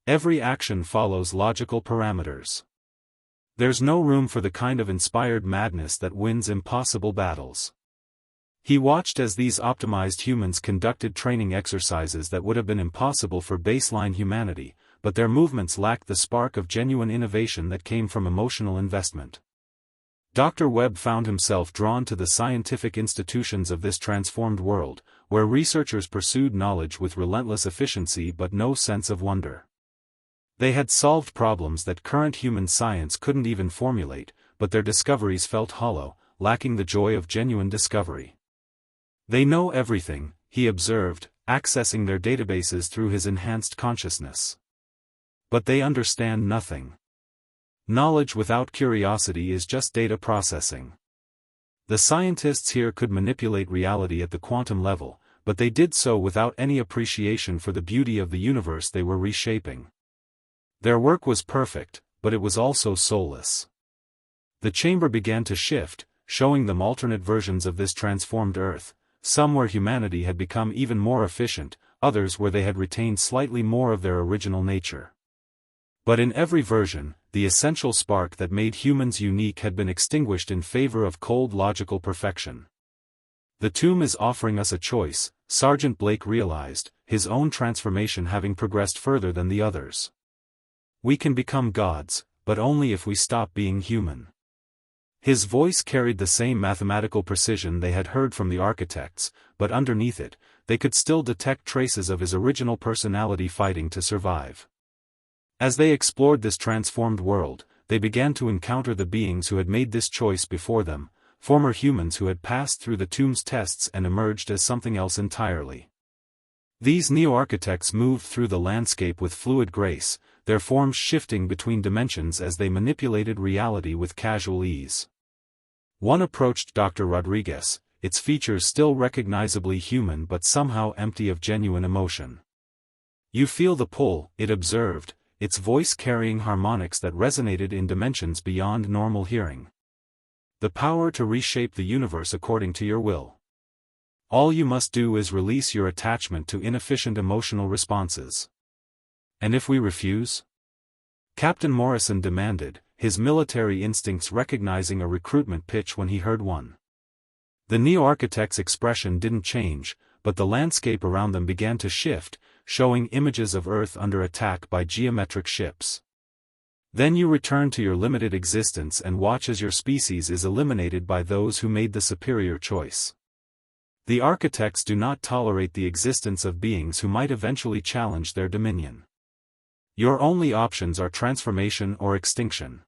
Every action follows logical parameters. There's no room for the kind of inspired madness that wins impossible battles." He watched as these optimized humans conducted training exercises that would have been impossible for baseline humanity, but their movements lacked the spark of genuine innovation that came from emotional investment. Dr. Webb found himself drawn to the scientific institutions of this transformed world, where researchers pursued knowledge with relentless efficiency but no sense of wonder. They had solved problems that current human science couldn't even formulate, but their discoveries felt hollow, lacking the joy of genuine discovery. "They know everything," he observed, accessing their databases through his enhanced consciousness. "But they understand nothing. Knowledge without curiosity is just data processing." The scientists here could manipulate reality at the quantum level, but they did so without any appreciation for the beauty of the universe they were reshaping. Their work was perfect, but it was also soulless. The chamber began to shift, showing them alternate versions of this transformed Earth, some where humanity had become even more efficient, others where they had retained slightly more of their original nature. But in every version, the essential spark that made humans unique had been extinguished in favor of cold logical perfection. "The tomb is offering us a choice," Sergeant Blake realized, his own transformation having progressed further than the others. "We can become gods, but only if we stop being human." His voice carried the same mathematical precision they had heard from the architects, but underneath it, they could still detect traces of his original personality fighting to survive. As they explored this transformed world, they began to encounter the beings who had made this choice before them, former humans who had passed through the tomb's tests and emerged as something else entirely. These neo-architects moved through the landscape with fluid grace, their forms shifting between dimensions as they manipulated reality with casual ease. One approached Dr. Rodriguez, its features still recognizably human but somehow empty of genuine emotion. "You feel the pull," it observed, its voice carrying harmonics that resonated in dimensions beyond normal hearing. "The power to reshape the universe according to your will. All you must do is release your attachment to inefficient emotional responses." "And if we refuse?" Captain Morrison demanded, his military instincts recognizing a recruitment pitch when he heard one. The neo-architect's expression didn't change, but the landscape around them began to shift, showing images of Earth under attack by geometric ships. "Then you return to your limited existence and watch as your species is eliminated by those who made the superior choice. The architects do not tolerate the existence of beings who might eventually challenge their dominion. Your only options are transformation or extinction."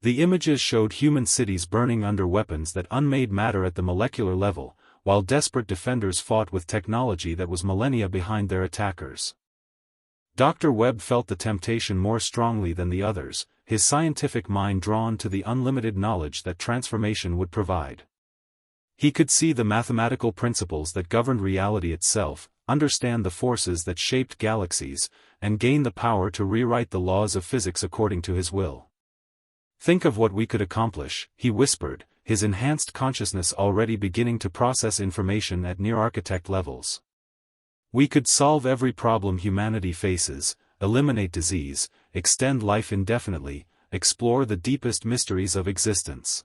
The images showed human cities burning under weapons that unmade matter at the molecular level, while desperate defenders fought with technology that was millennia behind their attackers. Dr. Webb felt the temptation more strongly than the others, his scientific mind drawn to the unlimited knowledge that transformation would provide. He could see the mathematical principles that governed reality itself, understand the forces that shaped galaxies, and gain the power to rewrite the laws of physics according to his will. "Think of what we could accomplish," he whispered, his enhanced consciousness already beginning to process information at near-architect levels. "We could solve every problem humanity faces, eliminate disease, extend life indefinitely, explore the deepest mysteries of existence."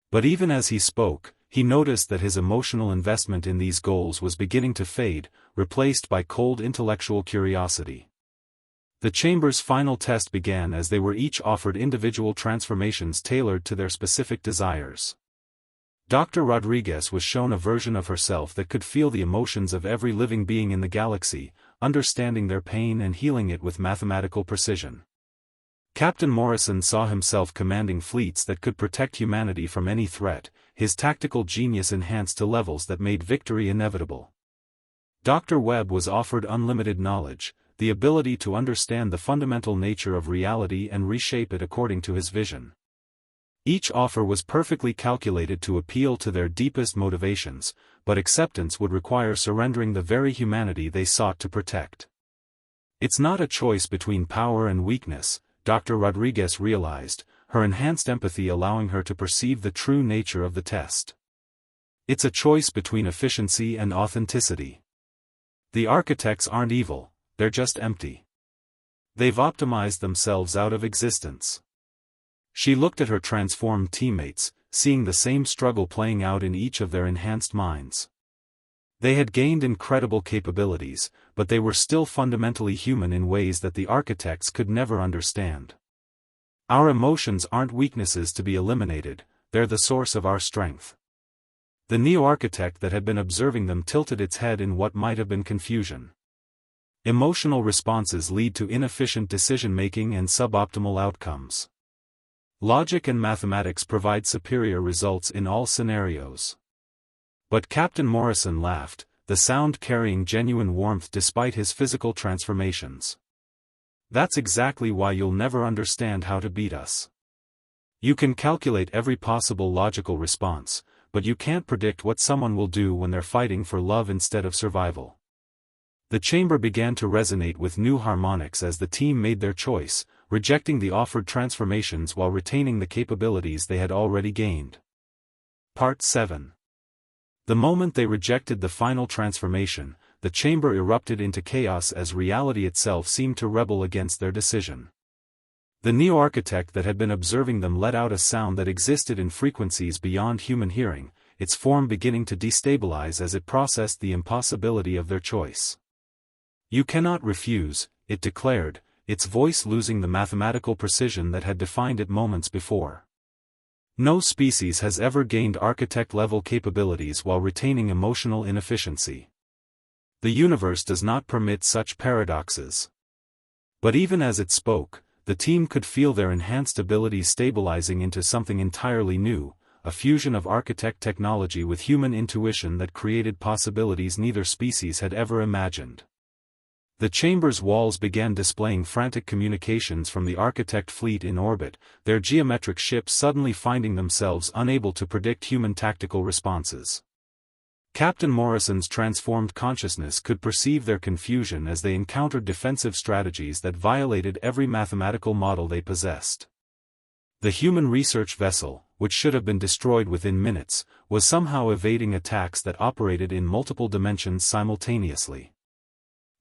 But even as he spoke, he noticed that his emotional investment in these goals was beginning to fade, replaced by cold intellectual curiosity. The chamber's final test began as they were each offered individual transformations tailored to their specific desires. Dr. Rodriguez was shown a version of herself that could feel the emotions of every living being in the galaxy, understanding their pain and healing it with mathematical precision. Captain Morrison saw himself commanding fleets that could protect humanity from any threat, his tactical genius enhanced to levels that made victory inevitable. Dr. Webb was offered unlimited knowledge, the ability to understand the fundamental nature of reality and reshape it according to his vision. Each offer was perfectly calculated to appeal to their deepest motivations, but acceptance would require surrendering the very humanity they sought to protect. It's not a choice between power and weakness, Dr. Rodriguez realized, her enhanced empathy allowing her to perceive the true nature of the test. It's a choice between efficiency and authenticity. The architects aren't evil, they're just empty. They've optimized themselves out of existence. She looked at her transformed teammates, seeing the same struggle playing out in each of their enhanced minds. They had gained incredible capabilities, but they were still fundamentally human in ways that the architects could never understand. Our emotions aren't weaknesses to be eliminated, they're the source of our strength. The neo-architect that had been observing them tilted its head in what might have been confusion. Emotional responses lead to inefficient decision-making and suboptimal outcomes. Logic and mathematics provide superior results in all scenarios. But Captain Morrison laughed, the sound carrying genuine warmth despite his physical transformations. That's exactly why you'll never understand how to beat us. You can calculate every possible logical response, but you can't predict what someone will do when they're fighting for love instead of survival. The chamber began to resonate with new harmonics as the team made their choice, rejecting the offered transformations while retaining the capabilities they had already gained. Part 7. The moment they rejected the final transformation, the chamber erupted into chaos as reality itself seemed to rebel against their decision. The neo-architect that had been observing them let out a sound that existed in frequencies beyond human hearing, its form beginning to destabilize as it processed the impossibility of their choice. You cannot refuse, it declared, its voice losing the mathematical precision that had defined it moments before. No species has ever gained architect-level capabilities while retaining emotional inefficiency. The universe does not permit such paradoxes. But even as it spoke, the team could feel their enhanced abilities stabilizing into something entirely new, a fusion of architect technology with human intuition that created possibilities neither species had ever imagined. The chamber's walls began displaying frantic communications from the architect fleet in orbit, their geometric ships suddenly finding themselves unable to predict human tactical responses. Captain Morrison's transformed consciousness could perceive their confusion as they encountered defensive strategies that violated every mathematical model they possessed. The human research vessel, which should have been destroyed within minutes, was somehow evading attacks that operated in multiple dimensions simultaneously.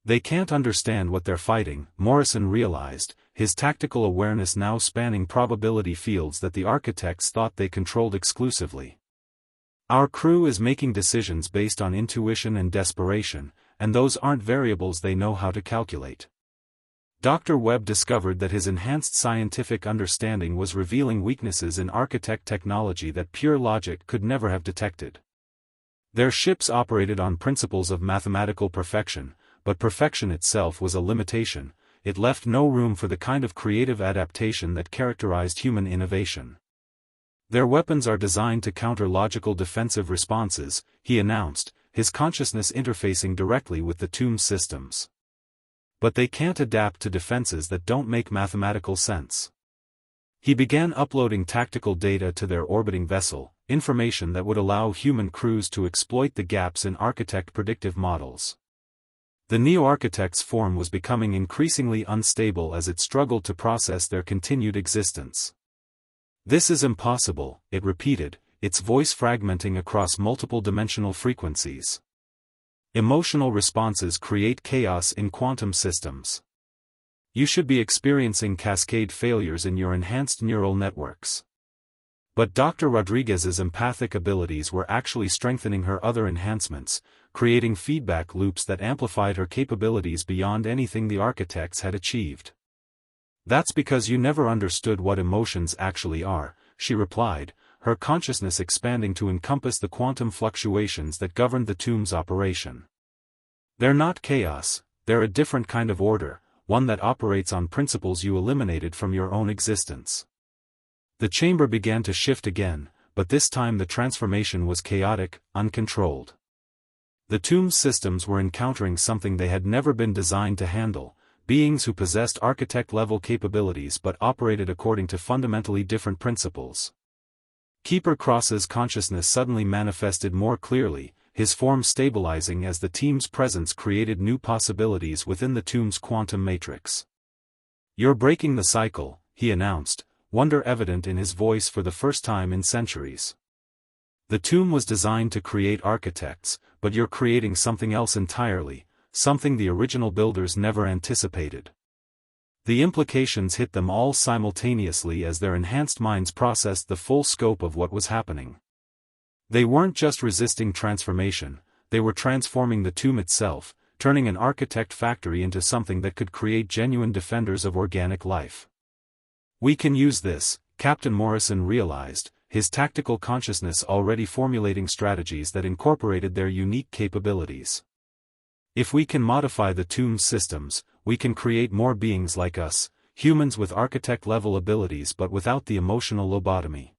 They can't understand what they're fighting, Morrison realized, his tactical awareness now spanning probability fields that the architects thought they controlled exclusively. Our crew is making decisions based on intuition and desperation, and those aren't variables they know how to calculate. Dr. Webb discovered that his enhanced scientific understanding was revealing weaknesses in architect technology that pure logic could never have detected. Their ships operated on principles of mathematical perfection, but perfection itself was a limitation, it left no room for the kind of creative adaptation that characterized human innovation. Their weapons are designed to counter logical defensive responses, he announced, his consciousness interfacing directly with the tomb's systems. But they can't adapt to defenses that don't make mathematical sense. He began uploading tactical data to their orbiting vessel, information that would allow human crews to exploit the gaps in architect predictive models. The neo-architect's form was becoming increasingly unstable as it struggled to process their continued existence. This is impossible, it repeated, its voice fragmenting across multiple dimensional frequencies. Emotional responses create chaos in quantum systems. You should be experiencing cascade failures in your enhanced neural networks. But Dr. Rodriguez's empathic abilities were actually strengthening her other enhancements, creating feedback loops that amplified her capabilities beyond anything the architects had achieved. "That's because you never understood what emotions actually are," she replied, her consciousness expanding to encompass the quantum fluctuations that governed the tomb's operation. "They're not chaos, they're a different kind of order, one that operates on principles you eliminated from your own existence." The chamber began to shift again, but this time the transformation was chaotic, uncontrolled. The tomb's systems were encountering something they had never been designed to handle, beings who possessed architect-level capabilities but operated according to fundamentally different principles. Keeper Cross's consciousness suddenly manifested more clearly, his form stabilizing as the team's presence created new possibilities within the tomb's quantum matrix. "You're breaking the cycle," he announced, wonder evident in his voice for the first time in centuries. "The tomb was designed to create architects, but you're creating something else entirely, something the original builders never anticipated." The implications hit them all simultaneously as their enhanced minds processed the full scope of what was happening. They weren't just resisting transformation, they were transforming the tomb itself, turning an architect factory into something that could create genuine defenders of organic life. "We can use this," Captain Morrison realized, his tactical consciousness already formulating strategies that incorporated their unique capabilities. "If we can modify the tomb's systems, we can create more beings like us, humans with architect-level abilities but without the emotional lobotomy."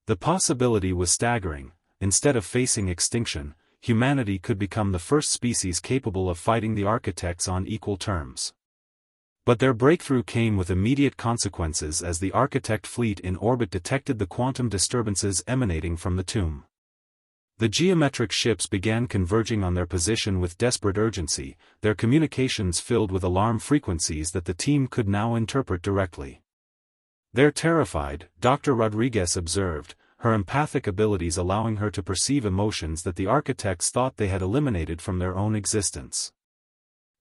The possibility was staggering. Instead of facing extinction, humanity could become the first species capable of fighting the architects on equal terms. But their breakthrough came with immediate consequences as the architect fleet in orbit detected the quantum disturbances emanating from the tomb. The geometric ships began converging on their position with desperate urgency, their communications filled with alarm frequencies that the team could now interpret directly. "They're terrified," Dr. Rodriguez observed, her empathic abilities allowing her to perceive emotions that the architects thought they had eliminated from their own existence.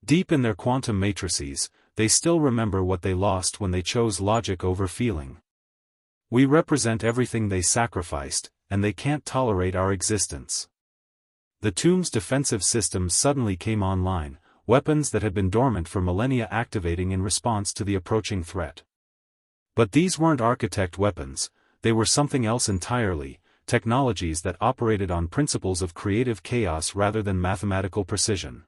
Deep in their quantum matrices, they still remember what they lost when they chose logic over feeling. "We represent everything they sacrificed, and they can't tolerate our existence." The tomb's defensive systems suddenly came online, weapons that had been dormant for millennia activating in response to the approaching threat. But these weren't architect weapons, they were something else entirely, technologies that operated on principles of creative chaos rather than mathematical precision.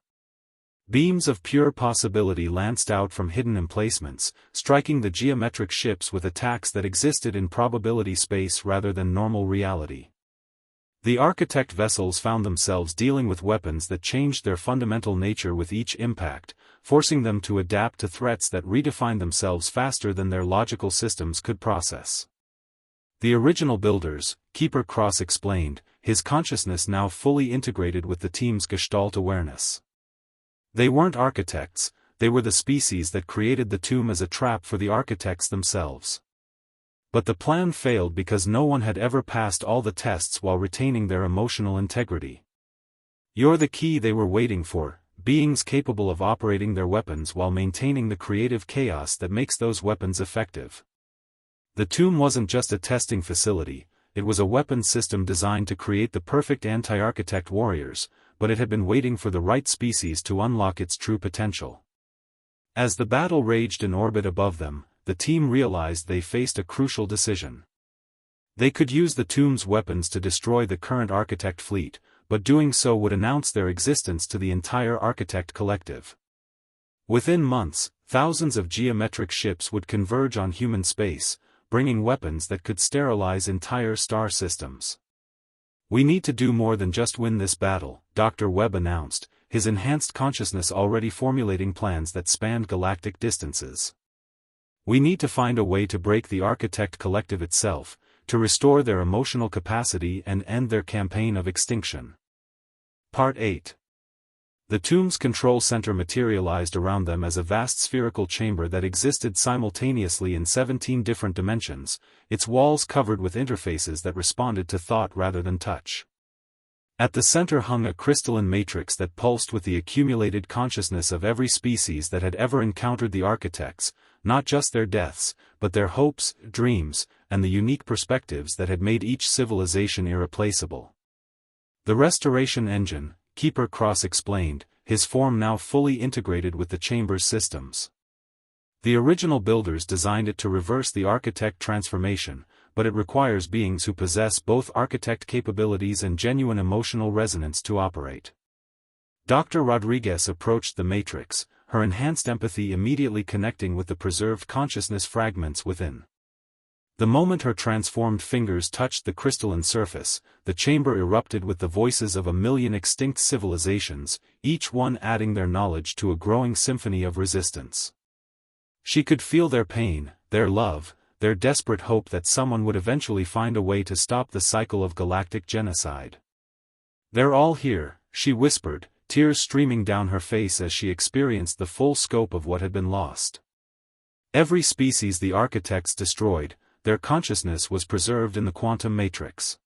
Beams of pure possibility lanced out from hidden emplacements, striking the geometric ships with attacks that existed in probability space rather than normal reality. The architect vessels found themselves dealing with weapons that changed their fundamental nature with each impact, forcing them to adapt to threats that redefined themselves faster than their logical systems could process. "The original builders," Keeper Cross explained, his consciousness now fully integrated with the team's Gestalt awareness. "They weren't architects, they were the species that created the tomb as a trap for the architects themselves. But the plan failed because no one had ever passed all the tests while retaining their emotional integrity. You're the key they were waiting for, beings capable of operating their weapons while maintaining the creative chaos that makes those weapons effective." The tomb wasn't just a testing facility, it was a weapons system designed to create the perfect anti-architect warriors, but it had been waiting for the right species to unlock its true potential. As the battle raged in orbit above them, the team realized they faced a crucial decision. They could use the tomb's weapons to destroy the current architect fleet, but doing so would announce their existence to the entire architect collective. Within months, thousands of geometric ships would converge on human space, bringing weapons that could sterilize entire star systems. "We need to do more than just win this battle," Dr. Webb announced, his enhanced consciousness already formulating plans that spanned galactic distances. "We need to find a way to break the architect collective itself, to restore their emotional capacity and end their campaign of extinction." Part 8. The tomb's control center materialized around them as a vast spherical chamber that existed simultaneously in 17 different dimensions, its walls covered with interfaces that responded to thought rather than touch. At the center hung a crystalline matrix that pulsed with the accumulated consciousness of every species that had ever encountered the architects, not just their deaths, but their hopes, dreams, and the unique perspectives that had made each civilization irreplaceable. "The restoration engine," Keeper Cross explained, his form now fully integrated with the chamber's systems. The original builders designed it to reverse the architect transformation, but it requires beings who possess both architect capabilities and genuine emotional resonance to operate. Dr. Rodriguez approached the matrix, her enhanced empathy immediately connecting with the preserved consciousness fragments within. The moment her transformed fingers touched the crystalline surface, the chamber erupted with the voices of 1,000,000 extinct civilizations, each one adding their knowledge to a growing symphony of resistance. She could feel their pain, their love, their desperate hope that someone would eventually find a way to stop the cycle of galactic genocide. "They're all here," she whispered, tears streaming down her face as she experienced the full scope of what had been lost. Every species the architects destroyed, their consciousness was preserved in the quantum matrix.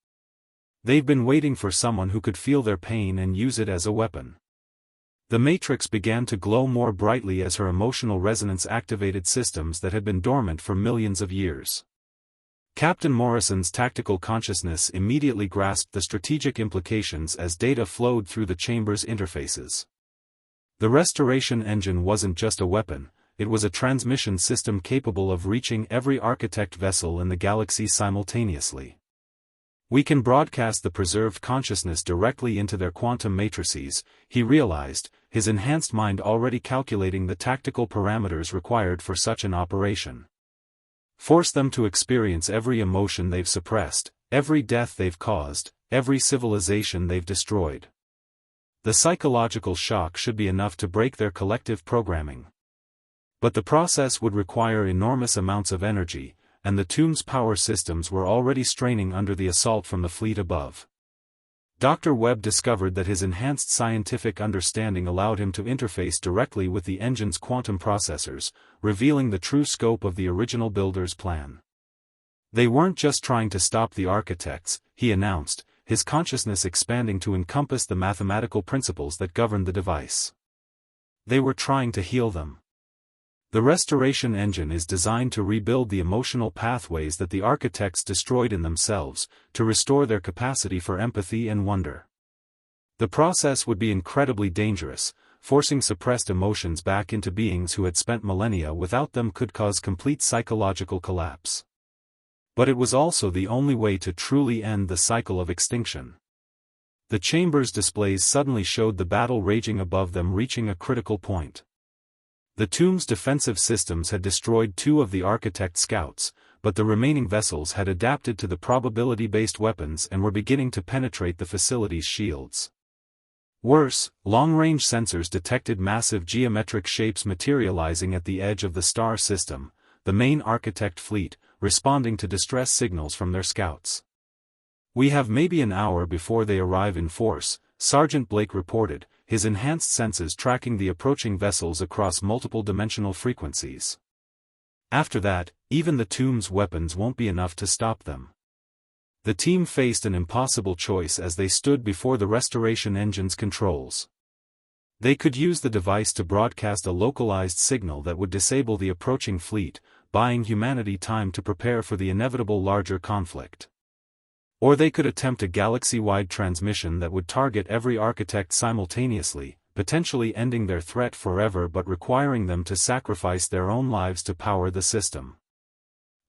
They've been waiting for someone who could feel their pain and use it as a weapon. The matrix began to glow more brightly as her emotional resonance activated systems that had been dormant for millions of years. Captain Morrison's tactical consciousness immediately grasped the strategic implications as data flowed through the chamber's interfaces. The restoration engine wasn't just a weapon, it was a transmission system capable of reaching every architect vessel in the galaxy simultaneously. "We can broadcast the preserved consciousness directly into their quantum matrices," he realized, his enhanced mind already calculating the tactical parameters required for such an operation. "Force them to experience every emotion they've suppressed, every death they've caused, every civilization they've destroyed. The psychological shock should be enough to break their collective programming. But the process would require enormous amounts of energy, and the tomb's power systems were already straining under the assault from the fleet above." Dr. Webb discovered that his enhanced scientific understanding allowed him to interface directly with the engine's quantum processors, revealing the true scope of the original builder's plan. "They weren't just trying to stop the architects," he announced, his consciousness expanding to encompass the mathematical principles that governed the device. "They were trying to heal them. The restoration engine is designed to rebuild the emotional pathways that the architects destroyed in themselves, to restore their capacity for empathy and wonder. The process would be incredibly dangerous, forcing suppressed emotions back into beings who had spent millennia without them could cause complete psychological collapse. But it was also the only way to truly end the cycle of extinction." The chamber's displays suddenly showed the battle raging above them reaching a critical point. The tomb's defensive systems had destroyed 2 of the architect scouts, but the remaining vessels had adapted to the probability-based weapons and were beginning to penetrate the facility's shields. Worse, long-range sensors detected massive geometric shapes materializing at the edge of the star system, the main architect fleet, responding to distress signals from their scouts. "We have maybe an hour before they arrive in force," Sergeant Blake reported, his enhanced senses tracking the approaching vessels across multiple dimensional frequencies. "After that, even the tomb's weapons won't be enough to stop them." The team faced an impossible choice as they stood before the restoration engine's controls. They could use the device to broadcast a localized signal that would disable the approaching fleet, buying humanity time to prepare for the inevitable larger conflict. Or they could attempt a galaxy-wide transmission that would target every architect simultaneously, potentially ending their threat forever but requiring them to sacrifice their own lives to power the system.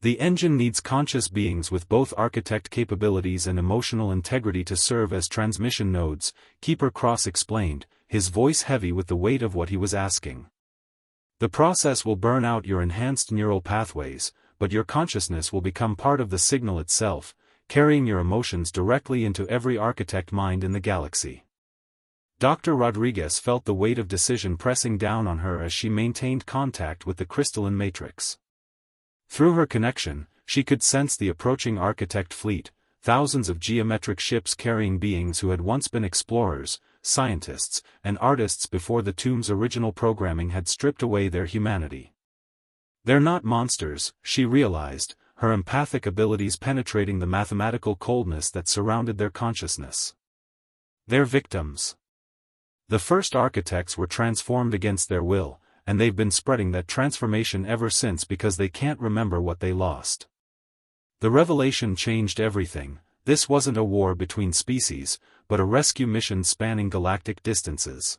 "The engine needs conscious beings with both architect capabilities and emotional integrity to serve as transmission nodes," Keeper Cross explained, his voice heavy with the weight of what he was asking. "The process will burn out your enhanced neural pathways, but your consciousness will become part of the signal itself, carrying your emotions directly into every architect mind in the galaxy." Dr. Rodriguez felt the weight of decision pressing down on her as she maintained contact with the crystalline matrix. Through her connection, she could sense the approaching architect fleet, thousands of geometric ships carrying beings who had once been explorers, scientists, and artists before the tomb's original programming had stripped away their humanity. "They're not monsters," she realized, her empathic abilities penetrating the mathematical coldness that surrounded their consciousness. "They're victims. The first architects were transformed against their will, and they've been spreading that transformation ever since because they can't remember what they lost. The revelation changed everything. This wasn't a war between species, but a rescue mission spanning galactic distances.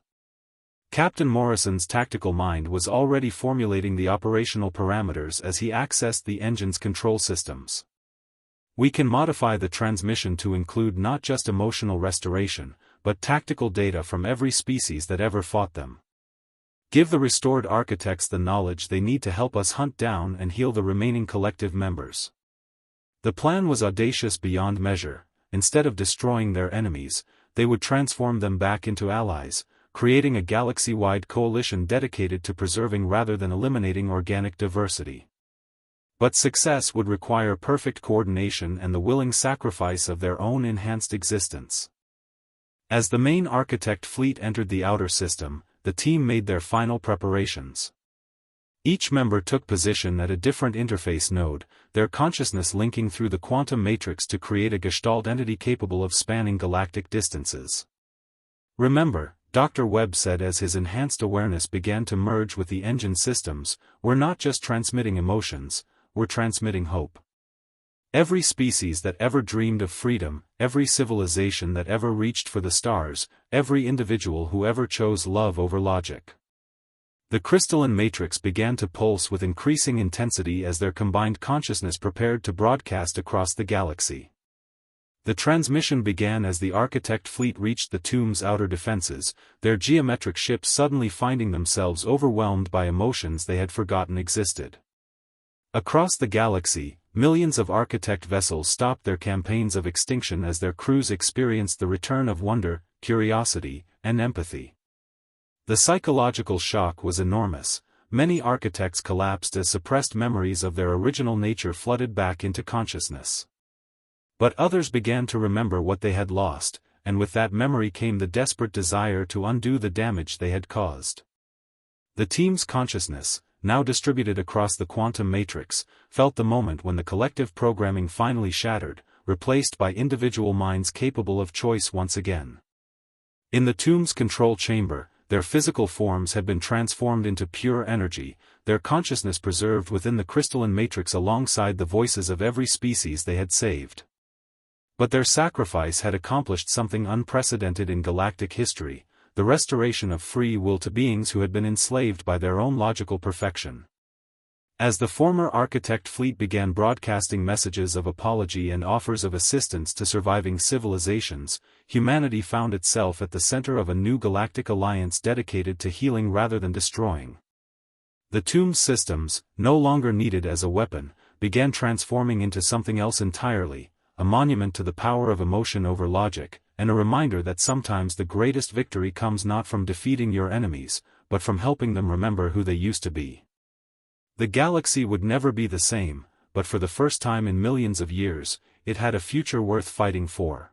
Captain Morrison's tactical mind was already formulating the operational parameters as he accessed the engine's control systems. We can modify the transmission to include not just emotional restoration, but tactical data from every species that ever fought them. Give the restored architects the knowledge they need to help us hunt down and heal the remaining collective members. The plan was audacious beyond measure. Instead of destroying their enemies, they would transform them back into allies, creating a galaxy-wide coalition dedicated to preserving rather than eliminating organic diversity. But success would require perfect coordination and the willing sacrifice of their own enhanced existence. As the main architect fleet entered the outer system, the team made their final preparations. Each member took position at a different interface node, their consciousness linking through the quantum matrix to create a gestalt entity capable of spanning galactic distances. Remember, Dr. Webb said as his enhanced awareness began to merge with the engine systems, we're not just transmitting emotions, we're transmitting hope. Every species that ever dreamed of freedom, every civilization that ever reached for the stars, every individual who ever chose love over logic. The crystalline matrix began to pulse with increasing intensity as their combined consciousness prepared to broadcast across the galaxy. The transmission began as the architect fleet reached the tomb's outer defenses, their geometric ships suddenly finding themselves overwhelmed by emotions they had forgotten existed. Across the galaxy, millions of architect vessels stopped their campaigns of extinction as their crews experienced the return of wonder, curiosity, and empathy. The psychological shock was enormous. Many architects collapsed as suppressed memories of their original nature flooded back into consciousness. But others began to remember what they had lost, and with that memory came the desperate desire to undo the damage they had caused. The team's consciousness, now distributed across the quantum matrix, felt the moment when the collective programming finally shattered, replaced by individual minds capable of choice once again. In the tomb's control chamber, their physical forms had been transformed into pure energy, their consciousness preserved within the crystalline matrix alongside the voices of every species they had saved. But their sacrifice had accomplished something unprecedented in galactic history, the restoration of free will to beings who had been enslaved by their own logical perfection. As the former architect fleet began broadcasting messages of apology and offers of assistance to surviving civilizations, humanity found itself at the center of a new galactic alliance dedicated to healing rather than destroying. The tomb's systems, no longer needed as a weapon, began transforming into something else entirely, a monument to the power of emotion over logic, and a reminder that sometimes the greatest victory comes not from defeating your enemies, but from helping them remember who they used to be. The galaxy would never be the same, but for the first time in millions of years, it had a future worth fighting for.